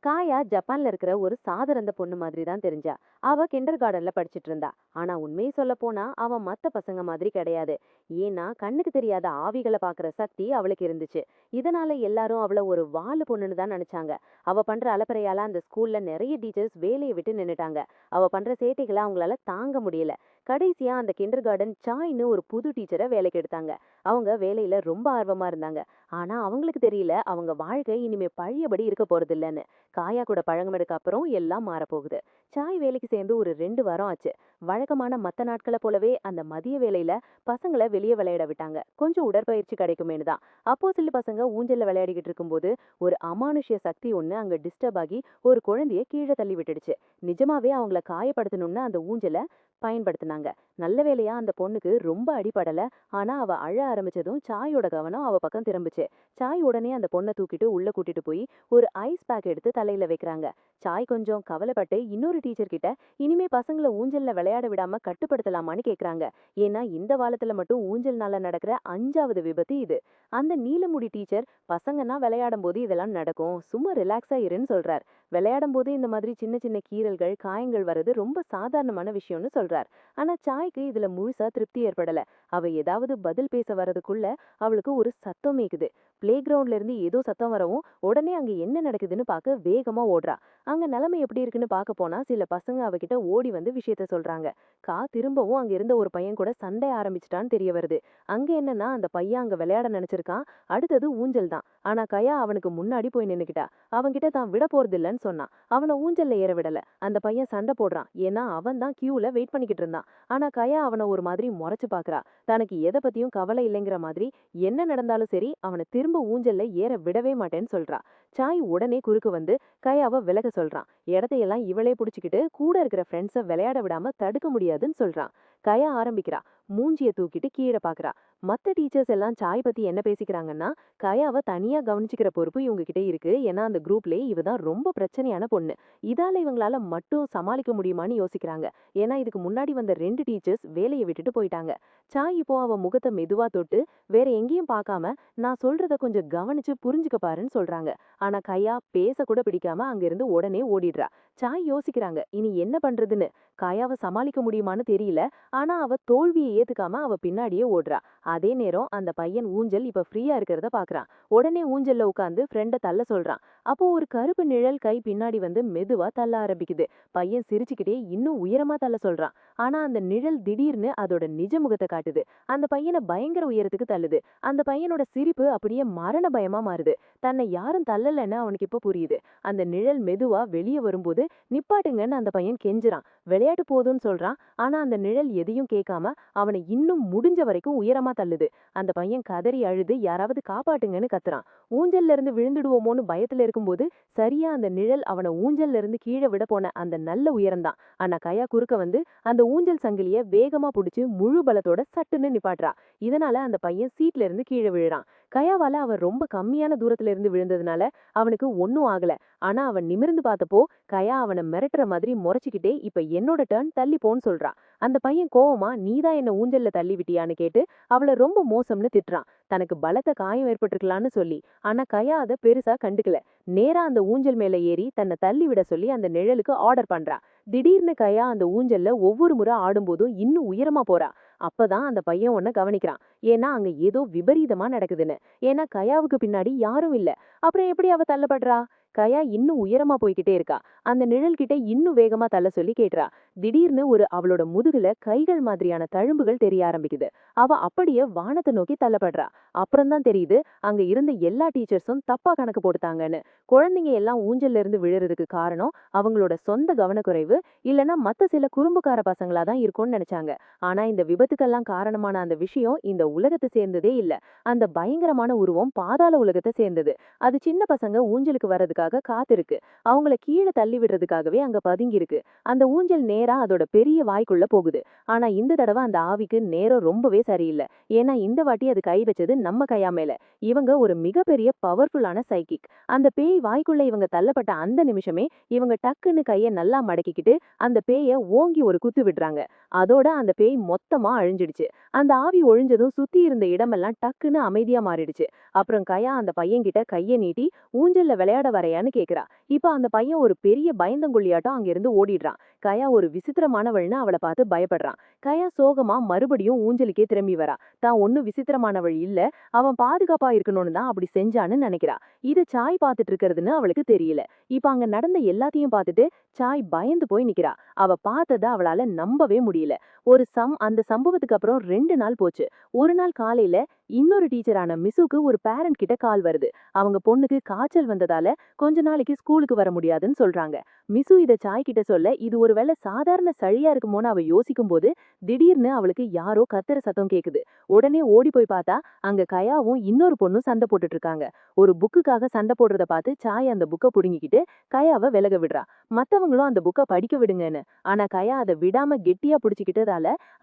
காயா ஜப்பான்ல இருக்கிற ஒரு சாதாரண பொண்ணு மாதிரி தான் தெரிஞ்சா. அவ கிண்டர் கார்டன்ல படிச்சிட்டு இருந்தா. ஆனா உண்மையை சொல்ல போனா அவ மத்த பசங்க மாதிரி கிடையாது. ஏன்னா கண்ணுக்கு தெரியாத ஆவிகளை பாக்குற சக்தி அவளுக்கு இருந்துச்சு. இதனால எல்லாரும் அவள ஒரு வாலு பொண்ணுன்னு தான் நினைச்சாங்க. அவ பண்ற அலப்பறையால அந்த ஸ்கூல்ல நிறைய டீச்சர்ஸ் வேலையை விட்டு நின்னுட்டாங்க. அவ பண்ற சேட்டைகளை அவங்களால தாங்க முடியல. கடைசியா அந்த கிண்டர் கார்டன் சாய்னு ஒரு புது டீச்சரை வேலைக்கு எடுத்தாங்க. அவங்க வேலையில ரொம்ப ஆர்வமா இருந்தாங்க. ஆனா அவங்களுக்கு தெரியல அவங்க வாழ்க்கை இனிமே பழையபடி இருக்க போறது இல்லைன்னு. காயா கூட பழகுனதுக்கு அப்புறம் எல்லாம் மாறப்போகுது. சாய் வேலைக்கு சேர்ந்து ஒரு 2 வாரம் ஆச்சு. வழக்கமான மத்த நாட்களை போலவே அந்த மதிய வேலையில பசங்களை வெளியே விளையாட விட்டாங்க. கொஞ்சம் உடற்பயிற்சி கிடைக்குமேனு தான். அப்போ சில பசங்க ஊஞ்சல்ல விளையாடிக்கிட்டு இருக்கும்போது ஒரு அமானுஷ்ய சக்தி ஒண்ணு அங்க டிஸ்டர்ப் ஆகி ஒரு குழந்தைய கீழே தள்ளி விட்டுடுச்சு. நிஜமாவே அவங்கள காயப்படுத்தணும்னு அந்த ஊஞ்சலை பயன்படுத்தினாங்க. நல்ல வேளையா அந்த பொண்ணுக்கு ரொம்ப அடிபடல. ஆனா அவ அழ ஆரம்பிச்சதும் சாயோட கவனம் அவ பக்கம் திரும்புச்சு. சாய் உடனே அந்த பொண்ணை தூக்கிட்டு உள்ள கூட்டிட்டு போய் ஒரு ஐஸ் பேக் எடுத்து தலையில வைக்கிறாங்க. சாய் கொஞ்சம் கவலைப்பட்டு இன்னொரு டீச்சர் கிட்ட இனிமே பசங்களை ஊஞ்சல்ல விளையாட விடாம கட்டுப்படுத்தலாமான்னு கேக்குறாங்க. ஏன்னா இந்த வாரத்துல மட்டும் ஊஞ்சல்னால நடக்கிற 5வது விபத்து இது. அந்த நீலமுடி டீச்சர் பசங்கன்னா விளையாடும் போது இதெல்லாம் நடக்கும், சும்மா ரிலாக்ஸா இருன்னு சொல்றார். விளையாடும் போது இந்த மாதிரி சின்ன சின்ன கீறல்கள் காயங்கள் வர்றது ரொம்ப சாதாரணமான விஷயம்னு சொல்றார். ஆனா சாய்க்கு இதுல முழுசா திருப்தி ஏற்படல. அவ ஏதாவது பதில் பேச வர்றதுக்குள்ள அவளுக்கு ஒரு சத்தம் கேக்குது. பிளே கிரவுண்ட்ல இருந்து ஏதோ சத்தம் வரவும் உடனே அங்க என்ன நடக்குதுன்னு பார்க்க வேகமா ஓடுறா. அங்க நிலைமை எப்படி இருக்குன்னு பார்க்க போனா சில பசங்க அவகிட்ட ஓடி வந்து விஷயத்த சொல்றாங்க. திரும்பவும் அங்க இருந்த ஒரு பையன் கூட சண்டை ஆரம்பிச்சிட்டான்னு தெரிய வருது. அங்க என்னன்னா அந்த பையன் அங்க விளையாட நினைச்சிருக்கான். அடுத்தது ஊஞ்சல் தான். ஆனா கயா அவனுக்கு முன்னாடி போய் நின்னுக்கிட்டா. அவன்கிட்ட தான் விட போறது இல்லைன்னு சொன்னான். அவனை ஊஞ்சல்ல ஏற விடல. அந்த பையன் சண்டை போடுறான். ஏன்னா அவன் தான் கியூல வெயிட் பண்ணிக்கிட்டு இருந்தான். ஆனா கயா அவனை ஒரு மாதிரி முறைச்சு பாக்குறா. தனக்கு எதை பத்தியும் கவலை இல்லைங்கிற மாதிரி என்ன நடந்தாலும் சரி அவனை திரும்ப ஊஞ்சல்ல ஏற விடவே மாட்டேன்னு சொல்றா. சாய் உடனே குறுக்கு வந்து கயாவை விலக சொல்றான். இடத்தையெல்லாம் இவளே புடிச்சுக்கிட்டு கூட இருக்கிற ஃப்ரெண்ட்ஸை விளையாட விடாம தடுக்க முடியாதுன்னு சொல்றான். கயா ஆரம்பிக்கிறா. மூஞ்சிய தூக்கிட்டு கீழே பாக்குறா. மத்த டீச்சர்ஸ் எல்லாம் சாய் பத்தி என்ன பேசிக்கிறாங்கன்னா, கயாவை தனியா கவனிச்சுக்கிற பொறுப்பு இவங்க கிட்ட இருக்கு. ஏன்னா அந்த குரூப்லயே இவதான் ரொம்ப பிரச்சனையான பொண்ணு. இதால இவங்களால மட்டும் சமாளிக்க முடியுமான்னு யோசிக்கிறாங்க. ஏன்னா இதுக்கு முன்னாடி வந்த 2 டீச்சர்ஸ் வேலையை விட்டுட்டு போயிட்டாங்க. சாய் இப்போ அவ முகத்தை மெதுவா தொட்டு வேற எங்கேயும் பார்க்காம நான் சொல்றத கொஞ்சம் கவனிச்சு புரிஞ்சுக்க பாருன்னு சொல்றாங்க. ஆனா கையா பேச கூட பிடிக்காம அங்கிருந்து உடனே ஓடிடுறா. சாய் யோசிக்கிறாங்க இனி என்ன பண்றதுன்னு. காயாவை சமாளிக்க முடியுமான்னு தெரியல. ஆனா அவ தோல்வியை ஏத்துக்காம அவ பின்னாடியே ஓடுறா. அதே நேரம் அந்த பையன் ஊஞ்சல் இப்ப ஃப்ரீயா இருக்கிறத பாக்குறான். உடனே ஊஞ்சல்ல உட்காந்து ஃப்ரெண்ட தள்ள சொல்றான். அப்போ ஒரு கருப்பு நிழல் கை பின்னாடி வந்து மெதுவா தள்ள ஆரம்பிக்குது. பையன் சிரிச்சுக்கிட்டே இன்னும் உயரமா தள்ள சொல்றான். ஆனா அந்த நிழல் திடீர்னு அதோட நிஜ முகத்தை காட்டுது. அந்த பையனை பயங்கர உயரத்துக்கு தள்ளுது. அந்த பையனோட சிரிப்பு அப்படியே மரண பயமா மாறுது. தன்னை யாரும் தள்ளலன்னு அவனுக்கு இப்ப புரியுது. அந்த நிழல் மெதுவா வெளியே வரும்போது நிப்பாட்டுங்கன்னு அந்த பையன் கெஞ்சுறான். விளையாட்டு போதும்னு சொல்றான். ஆனா அந்த நிழல் எதையும் கேட்காம அவனை இன்னும் முடிஞ்ச வரைக்கும் உயரமா தள்ளுது. அந்த பையன் கதறி அழுது யாராவது காப்பாட்டுங்கன்னு கத்துறான். ஊஞ்சல்ல இருந்து விழுந்துடுவோமோன்னு பயத்துல இருக்கும்போது சரியா அந்த நிழல் அவனை ஊஞ்சல்ல இருந்து கீழே விட போன அந்த நல்ல உயரம்தான். ஆனா கயா குறுக்க வந்து அந்த ஊஞ்சல் சங்கிலிய வேகமா புடிச்சு முழு பலத்தோட சட்டுன்னு நிப்பாட்டுறா. இதனால அந்த பையன் சீட்ல இருந்து கீழே விழுறான். கயாவால அவன் ரொம்ப கம்மியான தூரத்துல இருந்து விழுந்ததுனால அவனுக்கு ஒன்னும் ஆகல. ஆனா அவன் நிமிர்ந்து பார்த்தப்போ கயா அவனை மிரட்டுற மாதிரி முறைச்சுக்கிட்டே இப்ப என்னோட டர்ன் தள்ளி போன்னு சொல்றா. அந்த பையன் கோவமா நீதான் என்ன ஊஞ்சல்ல தள்ளி விட்டியான்னு கேட்டு அவளை ரொம்ப மோசம்னு திட்டுறான். தனக்கு பலத்த காயம் ஏற்பட்டிருக்கலான்னு சொல்லி. ஆனா கயா அதை பெருசா கண்டுக்கல. நேரா அந்த ஊஞ்சல் மேல ஏறி தன்னை தள்ளி விட சொல்லி அந்த நிழலுக்கு ஆர்டர் பண்றா. திடீர்னு கயா அந்த ஊஞ்சல்ல ஒவ்வொரு முறை ஆடும்போதும் இன்னும் உயரமா போறா. அப்பதான் அந்த பையன் ஒன்ன கவனிக்கிறான். ஏன்னா அங்க ஏதோ விபரீதமா நடக்குதுன்னு. ஏன்னா கயாவுக்கு பின்னாடி யாரும் இல்ல. அப்புறம் எப்படி அவ தள்ளப்படுறா? கயா இன்னும் உயரமா போய்கிட்டே இருக்கா. அந்த நிழல் கிட்ட இன்னும் வேகமா தள்ள சொல்லி கேட்டுறா. திடீர்னு அவளோட முதுகுல கைகள் மாதிரியான தழும்புகள் தெரிய ஆரம்பிக்குது. அவ அப்படியே வானத்தை நோக்கி தள்ளப்படுறா. அப்புறம்தான் தெரியுது அங்க இருந்த எல்லா டீச்சர்ஸும் தப்பா கணக்கு போட்டுட்டாங்கன்னு. குழந்தைங்க எல்லாம் ஊஞ்சல்ல இருந்து விழுறதுக்கு காரணம் அவங்களோட சொந்த கவனக்குறைவு, இல்லைன்னா மத்த சில குறும்புக்கார பசங்களாதான் இருக்கும்னு நினைச்சாங்க. ஆனா இந்த விபத்துக்கெல்லாம் காரணமான அந்த விஷயம் இந்த உலகத்தை சேர்ந்ததே இல்ல. அந்த பயங்கரமான உருவம் பாதாள உலகத்தை சேர்ந்தது. அது சின்ன பசங்க ஊஞ்சலுக்கு வர்றதுக்காக காத்திருக்கு. அவங்கள கீழே தள்ளி விடுறதுக்காகவே அங்க பதுங்கி இருக்கு. அந்த ஊஞ்சல் நேரா அதோட பெரிய வாய்க்குள்ள போகுது. ஆனா இந்த தடவை அந்த ஆவிக்கு நேரம் ரொம்பவே சரியில்லை. ஏன்னா இந்த வாட்டி அது கை வச்சது நம்ம கையா மேல. இவங்க ஒரு மிகப்பெரிய பவர்ஃபுல்லான சைக்கிக். அந்த பேய் வாய்க்குள்ள இவங்க தள்ளப்பட்ட அந்த நிமிஷமே இவங்க டக்குன்னு கைய நல்லா மடக்கிக்கிட்டு அந்த பேய ஓங்கி ஒரு குத்து விடுறாங்க. அதோட அந்த பேய் மொத்தமா அழிஞ்சிடுச்சு. அந்த ஆவி ஒழிஞ்சதும் சுத்தி இருந்த இடமெல்லாம் டக்குன்னு அமைதியா மாறிடுச்சு. அப்புறம் கயா அந்த பையன் கிட்ட கைய நீட்டி ஊஞ்சல்ல விளையாட வரையா கயான்னு கேக்குறா. இப்ப அந்த பையன் ஒரு பெரிய பயந்தங்கொள்ளியாட்டம் அங்க இருந்து ஓடிடுறான். கயா ஒரு விசித்திரமானவள்னு அவளை பார்த்து பயப்படுறான். கயா சோகமா மறுபடியும் ஊஞ்சலுக்கே திரும்பி வரா. தான் ஒன்னும் விசித்திரமானவள் இல்ல, அவன் பாதுகாப்பா இருக்கணும்னு தான் அப்படி செஞ்சான்னு நினைக்கிறா. இது சாய் பார்த்துட்டு இருக்கிறதுன்னு அவளுக்கு தெரியல. இப்ப அங்க நடந்த எல்லாத்தையும் பார்த்துட்டு சாய் பயந்து போய் நிக்கிறா. அவ பார்த்தத அவளால நம்பவே முடியல. அந்த சம்பவத்துக்கு அப்புறம் 2 நாள் போச்சு. ஒரு நாள் காலையில இன்னொரு டீச்சரான மிசுக்கு ஒரு பேரண்ட் கிட்ட கால் வருது. அவங்க பொண்ணுக்கு காய்ச்சல் வந்ததால கொஞ்ச நாளைக்கு ஸ்கூலுக்கு வர முடியாதுன்னு சொல்றாங்க. மிசு இத சாய் கிட்ட சொல்ல, இது ஒருவேளை சாதாரண சளியா இருக்குமோன்னு அவ யோசிக்கும் போது திடீர்னு அவளுக்கு யாரோ கத்துற சத்தம் கேக்குது. உடனே ஓடி போய் பார்த்தா அங்க கயாவும் இன்னொரு பொண்ணும் சண்டை போட்டுட்டு இருக்காங்க. ஒரு புக்குக்காக சண்டை போடுறத பார்த்து சாய் அந்த புக்கை புடுங்கிக்கிட்டு கயாவை விலக விடுறா. மத்தவங்களும் அந்த புக்கை படிக்க விடுங்கன்னு. ஆனா கயா அதை விடாம கெட்டியா புடிச்சுக்கிட்டதால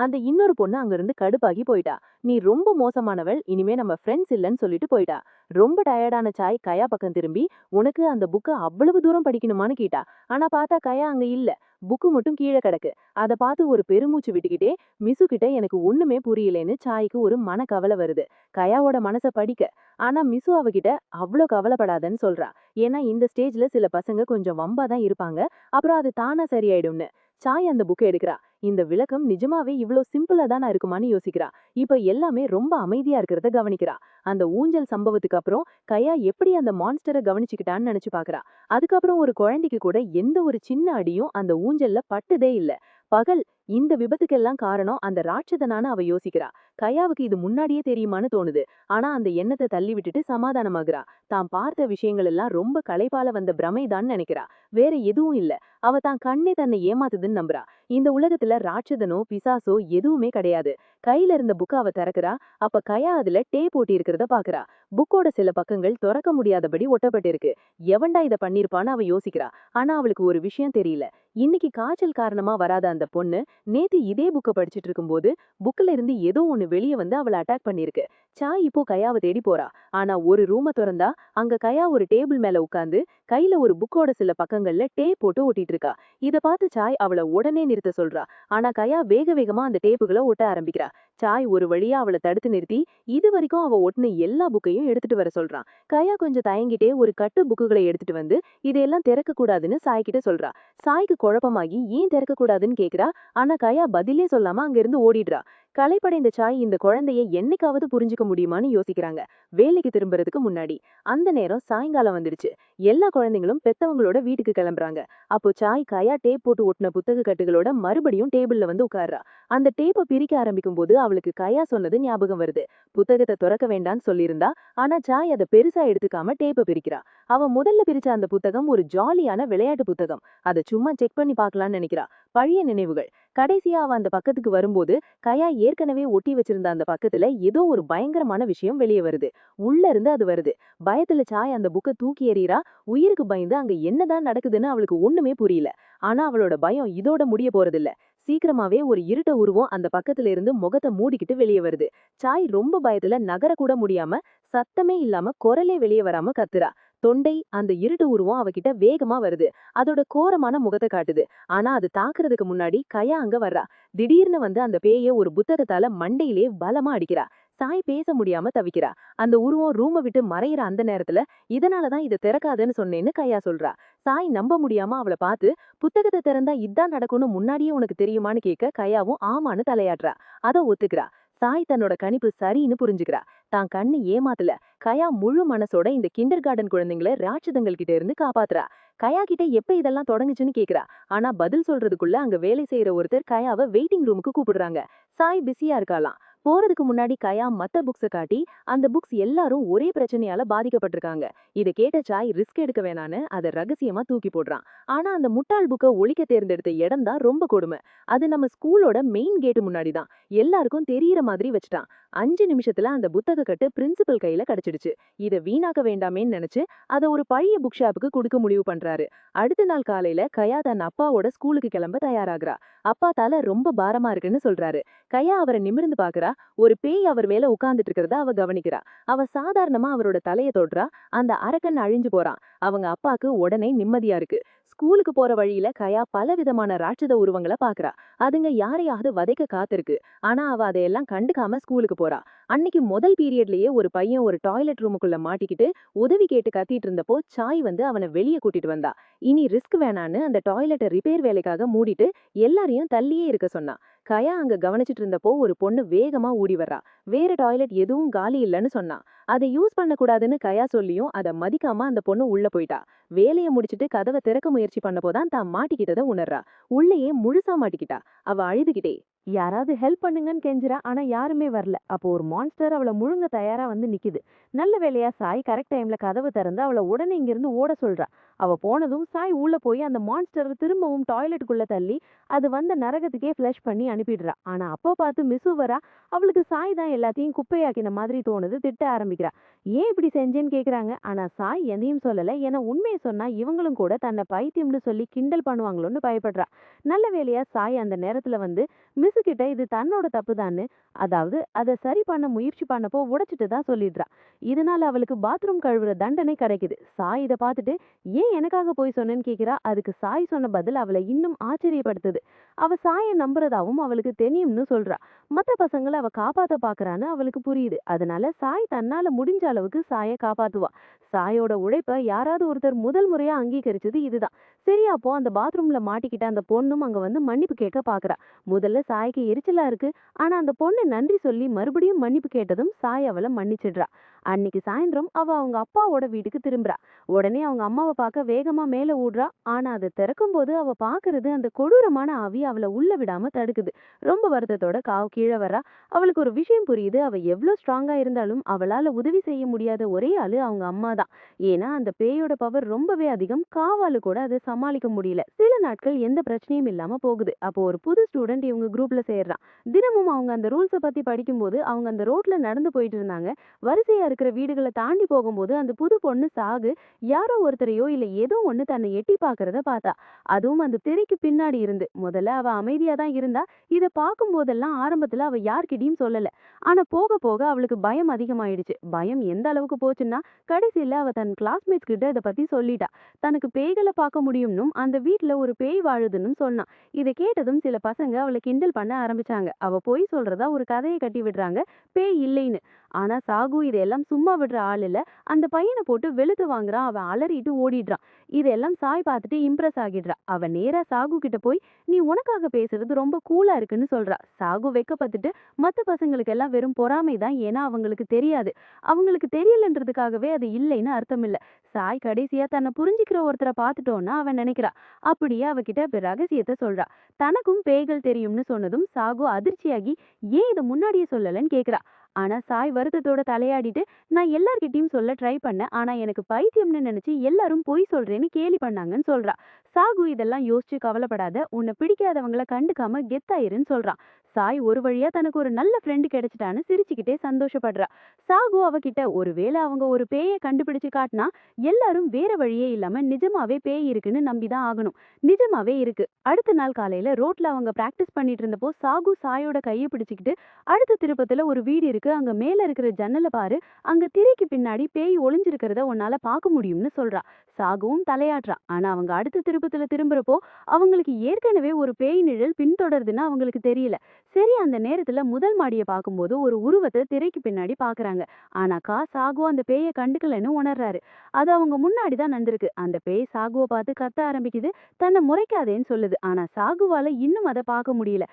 அந்த இன்னொரு பொண்ணு அங்க இருந்து கடுப்பாகி போயிட்டா. நீ ரொம்ப மோசமானவள், இனிமே நம்ம ஃப்ரெண்ட்ஸ் இல்லன்னு சொல்லிட்டு போயிட்டா. ரொம்ப டயர்டான சாய் கயா பக்கம் திரும்பி, உனக்கு அந்த புக்கை அவ்வளவு தூரம் படிக்கணுமான்னு கேட்டா. ஆனா பார்த்தா கயா அங்க இல்ல. புக்கு மட்டும் கீழே கிடக்கு. அத பார்த்து ஒரு பெருமூச்சு விட்டுக்கிட்டே மிசு கிட்ட எனக்கு ஒண்ணுமே புரியலேன்னு சாய்க்கு ஒரு மனக்கவலை வருது. கயாவோட மனச படிக்க. ஆனா மிசு அவகிட்ட அவ்ளோ கவலைப்படாதன்னு சொல்றா. ஏன்னா இந்த ஸ்டேஜ்ல சில பசங்க கொஞ்சம் வம்பா தான் இருப்பாங்க, அப்புறம் அது தானா சரியாயிடும்னு. சாய் அந்த புக்கை எடுக்கிறா. இந்த விளக்கம் நிஜமாவே இவ்ளோ சிம்பிளா தானா இருக்குமான்னு யோசிக்கிறா. இப்ப எல்லாமே ரொம்ப அமைதியா இருக்கிறத கவனிக்கிறா. அந்த ஊஞ்சல் சம்பவத்துக்கு அப்புறம் கயா எப்படி அந்த மான்ஸ்டரை கவனிச்சுக்கிட்டான்னு நினைச்சு பாக்குறா. அதுக்கப்புறம் ஒரு குழந்தைக்கு கூட எந்த ஒரு சின்ன அடியும் அந்த ஊஞ்சல்ல பட்டதே இல்ல. பகல் இந்த விபத்துக்கெல்லாம் காரணம் அந்த ராட்சதனான அவ யோசிக்கிறா. கயாவுக்கு இது முன்னாடியே தெரியுமான்னு தோணுது. ஆனா அந்த எண்ணத்தை தள்ளி விட்டுட்டு சமாதானமாகறா. தான் பார்த்த விஷயங்கள் எல்லாம் ரொம்ப களைப்பால வந்த பிரமைதான் நினைக்கிறா. வேற எதுவும் இல்ல. அவ தான் கண்ணே தன்னை ஏமாத்துதுன்னு நம்புறா. இந்த உலகத்துல ராட்சதனோ பிசாசோ எதுவுமே கிடையாது. கையில இருந்த புக்க அவ திறக்கிறா. அப்ப கயா அதுல டேப் ஒட்டி இருக்கிறத பாக்குறா. புக்கோட சில பக்கங்கள் திறக்க முடியாதபடி ஒட்டப்பட்டிருக்கு. எவன்டா இத பண்ணிருப்பான்னு அவ யோசிக்கிறா. ஆனா அவளுக்கு ஒரு விஷயம் தெரியல. இன்னைக்கு காய்ச்சல் காரணமா வராத அந்த பொண்ணு நேத்து இதே புக்க படிச்சிட்டு இருக்கும்போது புக்ல இருந்து ஏதோ ஒண்ணு வெளியே வந்து அவளை அட்டாக் பண்ணிருக்கு. சாய் இப்போ கயாவை தேடி போறா. ஆனா ஒரு ரூம திறந்தா அங்க கயா ஒரு டேபிள் மேல உட்கார்ந்து கையில ஒரு புக்கோட சில பக்கங்கள்ல டேப் போட்டு ஒட்டிட்டு இருக்கா. இத பார்த்து சாய் அவளை உடனே நிறுத்த சொல்றா. ஆனா கயா வேக வேகமா அந்த டேப்புகளை ஒட்ட ஆரம்பிக்கிறா. சாய் ஒரு வழியா அவளை தடுத்து நிறுத்தி இது வரைக்கும் அவ ஒட்டின எல்லா புக்கையும் எடுத்துட்டு வர சொல்றான். கயா கொஞ்சம் தயங்கிட்டே ஒரு கட்டு புக்குகளை எடுத்துட்டு வந்து இதையெல்லாம் திறக்க கூடாதுன்னு சாய் கிட்ட சொல்றா. சாய்க்கு குழப்பமாகி ஏன் திறக்க கூடாதுன்னு கேக்குறா. ஆனா கயா பதிலே சொல்லாம அங்க இருந்து ஓடிடுறா. களைப்படைந்த சாய் இந்த குழந்தைய என்னைக்காவது புரிஞ்சுக்க முடியுமான்னு யோசிக்கிறாங்க. வேலைக்கு திரும்புறதுக்கு முன்னாடி. அந்த நேரம் சாயங்காலம் வந்துடுச்சு. எல்லா குழந்தைங்களும் பெத்தவங்களோட வீட்டுக்கு கிளம்புறாங்க. அப்போ சாய் கயா டேப் போட்டு ஒட்டின புத்தக கட்டுகளோட மறுபடியும் டேபிள்ல வந்து உட்கார்றா. அந்த டேப்பை பிரிக்க ஆரம்பிக்கும் போது அவளுக்கு கயா சொன்னது ஞாபகம் வருது. புத்தகத்தை திறக்க வேண்டான்னு சொல்லியிருந்தா. ஆனா சாய் அதை பெருசா எடுத்துக்காம டேப்பை பிரிக்கிறா. அவ முதல்ல பிரிச்ச அந்த புத்தகம் ஒரு ஜாலியான விளையாட்டு புத்தகம். அதை சும்மா செக் பண்ணி பார்க்கலாம்னு நினைக்கிறா. பழைய நினைவுகள். கடைசியா அவ அந்த பக்கத்துக்கு வரும்போது கயா ஏற்கனவே ஒட்டி வச்சிருந்த அந்த பக்கத்துல ஏதோ ஒரு பயங்கரமான விஷயம் வெளியே வருது. உள்ள இருந்து அது வருது. பயத்துல சாய் அந்த புக்கை தூக்கி எறியறா. உயிருக்கு பயந்து அங்க என்னதான் நடக்குதுன்னு அவளுக்கு ஒண்ணுமே புரியல. ஆனா அவளோட பயம் இதோட முடிய போறதில்ல. சீக்கிரமாவே ஒரு இருட்ட உருவம் அந்த பக்கத்துல இருந்து முகத்தை மூடிக்கிட்டு வெளியே வருது. சாய் ரொம்ப பயத்துல நகர கூட முடியாம சத்தமே இல்லாம குரலே வெளியே வராம கத்துறா. தொண்டை அந்த இருட்டு உருவம் அவகிட்ட வேகமா வருது. அதோட கோரமான முகத்தை காட்டுது. ஆனா அது தாக்குறதுக்கு முன்னாடி கயா அங்க வர்றா. திடீர்னு வந்து அந்த பேய ஒரு புத்தகத்தால மண்டையிலே பலமா அடிக்கிறா. சாய் பேச முடியாம தவிக்கிறா. அந்த உருவம் ரூமை விட்டு மறையிற அந்த நேரத்துல இதனாலதான் இதை திறக்காதன்னு சொன்னேன்னு கயா சொல்றா. சாய் நம்ப முடியாம அவளை பார்த்து புத்தகத்தை திறந்தா இதான் நடக்கும்னு முன்னாடியே உனக்கு தெரியுமான்னு கேட்க கயாவும் ஆமான்னு தலையாடுறா. அத ஒத்துக்கிறா. சாய் தன்னோட கணிப்பு சரின்னு புரிஞ்சுக்கிறா. தான் கண்ணு ஏமாத்தல. கயா முழு மனசோட இந்த கிண்டர் கார்டன் குழந்தைங்களை ராட்சதங்கள் கிட்ட இருந்து காப்பாத்துறா. கயா கிட்ட எப்ப இதெல்லாம் தொடங்குச்சுன்னு கேக்குறா. ஆனா பதில் சொல்றதுக்குள்ள அங்க வேலை செய்யற ஒருத்தர் கயாவை வெயிட்டிங் ரூமுக்கு கூப்பிடுறாங்க. சாய் பிஸியா இருக்காளாம். போறதுக்கு முன்னாடி கயா மத்த புக்ஸ காட்டி அந்த புக்ஸ் எல்லாரும் ஒரே பிரச்சனையால பாதிக்கப்பட்டிருக்காங்க. இத கேட்ட சாய் ரிஸ்க் எடுக்க வேணான்னு அதை ரகசியமா தூக்கி போடுறான். ஆனா அந்த முட்டாள் புக்கை ஒழிக்க தேர்ந்தெடுத்த இடம் தான் ரொம்ப கொடுமை. அது நம்ம ஸ்கூலோட மெயின் கேட்டு முன்னாடிதான். எல்லாருக்கும் தெரியற மாதிரி வச்சுட்டான். 5 நிமிஷத்துல அந்த புத்தக கட்டு பிரின்சிபல் கையில கிடைச்சிடுச்சு. இத வீணாக்க வேண்டாமேன்னு நினைச்சு அதை ஒரு பழைய புக் ஷாப்புக்கு கொடுக்க முடிவு பண்றாரு. அடுத்த நாள் காலையில கயா தன் அப்பாவோட ஸ்கூலுக்கு கிளம்ப தயாராகிறா. அப்பா தலை ரொம்ப பாரமா இருக்குன்னு சொல்றாரு. கயா அவரை நிமிர்ந்து பாக்குறா. ஒரு பேய் அவர் மேல உட்கார்ந்துட்டு இருக்கிறத அவ கவனிக்கிறா. அவ சாதாரணமா அவரோட தலைய தொடுறா. அந்த அரக்கன் அழிஞ்சு போறான். அவங்க அப்பாக்கு உடனே நிம்மதியா இருக்கு. ஸ்கூலுக்கு போற வழியில கயா பலவிதமான ராட்சத உருவங்களை பாக்குறா. அதுங்க யாரையாவது வதைக்க காத்திருக்கு. ஆனா அவ அதையெல்லாம் கண்டுக்காம ஸ்கூலுக்கு போறா. அன்னைக்கு முதல் பீரியட்லயே ஒரு பையன் ஒரு டாய்லெட் ரூமுக்குள்ள மாட்டிக்கிட்டு உதவி கேட்டு கத்திட்டு இருந்தப்போ சாய் வந்து அவனை வெளியே கூட்டிட்டு வந்தா. இனி ரிஸ்க் வேணான்னு அந்த டாய்லெட்டை ரிப்பேர் வேலைக்காக மூடிட்டு எல்லாரையும் தள்ளியே இருக்க சொன்னா. கயா அங்க கவனிச்சிட்டு இருந்தப்போ ஒரு பொண்ணு வேகமா ஓடி வர்றா. வேற டாய்லெட் எதுவும் காலி இல்லைன்னு சொன்னா. அதை யூஸ் பண்ணக்கூடாதுன்னு கயா சொல்லியும் அதை மதிக்காம அந்த பொண்ணு உள்ள போயிட்டா. வேலையை முடிச்சிட்டு கதவை திறக்க முயற்சி பண்ணப்போதான் தான் மாட்டிக்கிட்டதை உணர்றா. உள்ளேயே முழுசா மாட்டிக்கிட்டா. அவ அழுதுகிட்டே யாராவது ஹெல்ப் பண்ணுங்கன்னு கெஞ்சுறா. ஆனா யாருமே வரல. அப்போ ஒரு மான்ஸ்டர் அவள முழுங்க தயாரா வந்து நிக்குது. நல்ல வேளையா சாய் கரெக்ட் டைம்ல கதவு திறந்து அவள உடனே இங்கிருந்து ஓட சொல்றா. அவ போனதும் சாய் உள்ள போய் அந்த மான்ஸ்டர் திரும்பவும் டாய்லெட்டுக்குள்ள தள்ளி அது வந்த நரகத்துக்கே ஃப்ளஷ் பண்ணி அனுப்பிடுறா. ஆனா அப்போ பார்த்து மிஸ்ஸு வரா. அவளுக்கு சாய் தான் எல்லாத்தையும் குப்பையாக்கின மாதிரி தோணுது. திட்ட ஆரம்பிக்கிறா. ஏன் இப்படி செஞ்சேன்னு கேக்குறாங்க. ஆனா சாய் எதையும் சொல்லல. ஏன்னா உண்மையை சொன்னா இவங்களும் கூட தன்னை பைத்தியம்னு சொல்லி கிண்டல் பண்ணுவாங்களோன்னு பயப்படுறா. நல்ல வேளையா சாய் அந்த நேரத்துல வந்து மிஸ் கிட்ட இது தன்னோட தப்புதான்னு, அதாவது அதை சரி பண்ண முயற்சி பண்ணப்போ உடைச்சிட்டு தான் சொல்லிடுறா. இதனால அவளுக்கு பாத்ரூம் கழுவுற தண்டனை கிடைக்குது. சாய் இதை பார்த்துட்டு ஏன் எனக்காக போய் சொன்னேன்னு கேக்குறா. அதுக்கு சாய் சொன்ன பதில் அவளை இன்னும் ஆச்சரியப்படுத்துது. அவ சாயை நம்புறதாவும் அவளுக்கு தெரியும்னு சொல்றா. மத்த பசங்களை அவ காப்பாத்த பாக்குறான்னு அவளுக்கு புரியுது. அதனால சாய் தன்னால முடிஞ்ச அளவுக்கு சாயை காப்பாத்துவா. சாயோட உழைப்ப யாராவது ஒருத்தர் முதல் முறையா அங்கீகரிச்சது இதுதான். சரி, அப்போ அந்த பாத்ரூம்ல மாட்டிக்கிட்ட அந்த பொண்ணும் அங்க வந்து மன்னிப்பு கேட்க பாக்குறா. முதல்ல சாய்க்கு எரிச்சலா இருக்கு. ஆனா அந்த பொண்ணு நன்றி சொல்லி மறுபடியும் மன்னிப்பு கேட்டதும் சாய் அவளை மன்னிச்சிடுறா. அன்னைக்கு சாயந்தரம் அவ அவங்க அப்பாவோட வீட்டுக்கு திரும்புறா. உடனே அவங்க அம்மாவை பார்க்க வேகமா மேல ஓடுறா. ஆனா அதை திறக்கும் போது அவ பாக்குறது அந்த கொடூரமான ஆவி அவளை உள்ள விடாம தடுக்குது. ரொம்ப வருத்தத்தோட கீழே வர்றா. அவளுக்கு ஒரு விஷயம் புரியுது. அவ எவ்வளவு ஸ்ட்ராங்கா இருந்தாலும் அவளால உதவி செய்ய முடியாத ஒரே ஆளு அவங்க அம்மா தான். ஏன்னா அந்த பேயோட பவர் ரொம்பவே அதிகம். காவாலு கூட அதை சமாளிக்க முடியல. சில நாட்கள் எந்த பிரச்சனையும் இல்லாம போகுது. அப்போ ஒரு புது ஸ்டூடெண்ட் இவங்க குரூப்ல சேர்றான். தினமும் அவங்க அந்த ரூல்ஸை பத்தி படிக்கும்போது அவங்க அந்த ரோட்ல நடந்து போயிட்டு இருந்தாங்க. வரிசையா இருக்கிற வீடுகளை தாண்டி போகும்போது அந்த புது பொண்ணு சாகு யாரோ ஒருத்தரையோ இல்ல ஏதோ ஒண்ணு தன்னை எட்டி பாக்குறத பார்த்தா. அதுவும் அந்த திரைக்கு பின்னாடி இருந்து. முதல்ல அவ அமைதியா தான் இருந்தா. இத பார்க்கும் போதெல்லாம் ஆரம்பத்துல அவ யார்கிட்டயும் சொல்லல. ஆனா போக போக அவளுக்கு பயம் அதிகமாயிடுச்சு. பயம் எந்த அளவுக்கு போச்சுன்னா கடைசியில அவ தன் கிளாஸ்மேட்ஸ் கிட்ட இதை பத்தி சொல்லிட்டா. தனக்கு பேய்களை பார்க்க முடியும்னும் அந்த வீட்டுல ஒரு பேய் வாழுதுன்னு சொன்னா. இதை கேட்டதும் சில பசங்க அவளை கிண்டல் பண்ண ஆரம்பிச்சாங்க. அவ பொய் சொல்றதா ஒரு கதையை கட்டி விடுறாங்க, பேய் இல்லைன்னு. ஆனா சாகு இதெல்லாம் சும்மா விடுற ஆள் இல்ல. அந்த பையனை போட்டு வெளுத்து வாங்குறான். அவன் அலறிட்டு ஓடிடுறான். இதெல்லாம் சாய் பார்த்துட்டு இம்ப்ரெஸ் ஆகிடுறா. அவ நேரா சாகு கிட்ட போய் நீ உனக்காக பேசுறது ரொம்ப கூலா இருக்குன்னு சொல்றா. சாகு வெக்கப்பட்டுட்டு மத்த பசங்களுக்கு எல்லாம் வெறும் பொறாமை தான். ஏன்னா அவங்களுக்கு தெரியாது. அவங்களுக்கு தெரியலன்றதுக்காகவே அது இல்லைன்னு அர்த்தம் இல்ல. சாய் கடைசியா தன்னை புரிஞ்சுக்கிற ஒருத்தரை பார்த்துட்டோன்னா அவன் நினைக்கிறா. அப்படியே அவகிட்ட ரகசியத்தை சொல்றா. தனக்கும் பேய்கள் தெரியும்னு சொன்னதும் சாகு அதிர்ச்சியாகி ஏன் இதை முன்னாடியே சொல்லலன்னு கேக்குறா. ஆனா சாய் வருத்தத்தோட தலையாடிட்டு நான் எல்லார்கிட்டயும் சொல்ல ட்ரை பண்ணேன். ஆனா எனக்கு பைத்தியம்னு நினைச்சு எல்லாரும் பொய் சொல்றேன்னு கேலி பண்ணாங்கன்னு சொல்றா. சாகு இதெல்லாம் யோசிச்சு கவலைப்படாத. உன்னை பிடிக்காதவங்களை கண்டுக்காம கெத்தாயிருன்னு சொல்றான். சாய் ஒரு வழியா தனக்கு ஒரு நல்ல ஃப்ரெண்டு கிடைச்சிட்டான்னு சிரிச்சுக்கிட்டே சந்தோஷப்படுறா. சாகு அவகிட்ட ஒருவேளை அவங்க ஒரு பேயை கண்டுபிடிச்சு காட்டினா எல்லாரும் வேற வழியே இல்லாம நிஜமாவே பேய் இருக்குன்னு நம்பிதான் ஆகணும். நிஜமாவே இருக்கு. அடுத்த நாள் காலையில ரோட்ல அவங்க பிராக்டிஸ் பண்ணிட்டு இருந்தப்போ சாகு சாயோட கையை பிடிச்சுக்கிட்டு அடுத்த திருப்பத்துல ஒரு வீடு இருக்கு. அங்க மேல இருக்கிற ஜன்னலை பாரு. அங்க திரைக்கு பின்னாடி பேய் ஒளிஞ்சிருக்கிறத உன்னால பார்க்க முடியும்னு சொல்றா. சாகுவும் தலையாட்டுறான். ஆனா அவங்க அடுத்த திருப்பத்துல திரும்புறப்போ அவங்களுக்கு ஏற்கனவே ஒரு பேய் நிழல் பின்தொடருதுன்னு அவங்களுக்கு தெரியல. சரி, அந்த நேரத்துல முதல் மாடியை பார்க்கும்போது ஒரு உருவத்தை திரைக்கு பின்னாடி பாக்குறாங்க. ஆனாக்கா சாகு அந்த பேயை கண்டுக்கலன்னு உணர்றாரு. அது அவங்க முன்னாடிதான் நடந்திருக்கு. அந்த பேய் சாகுவை பார்த்து கத்த ஆரம்பிக்குது. தன்னை முறைக்காதேன்னு சொல்லுது. ஆனா சாகுவால இன்னும் அதை பார்க்க முடியல.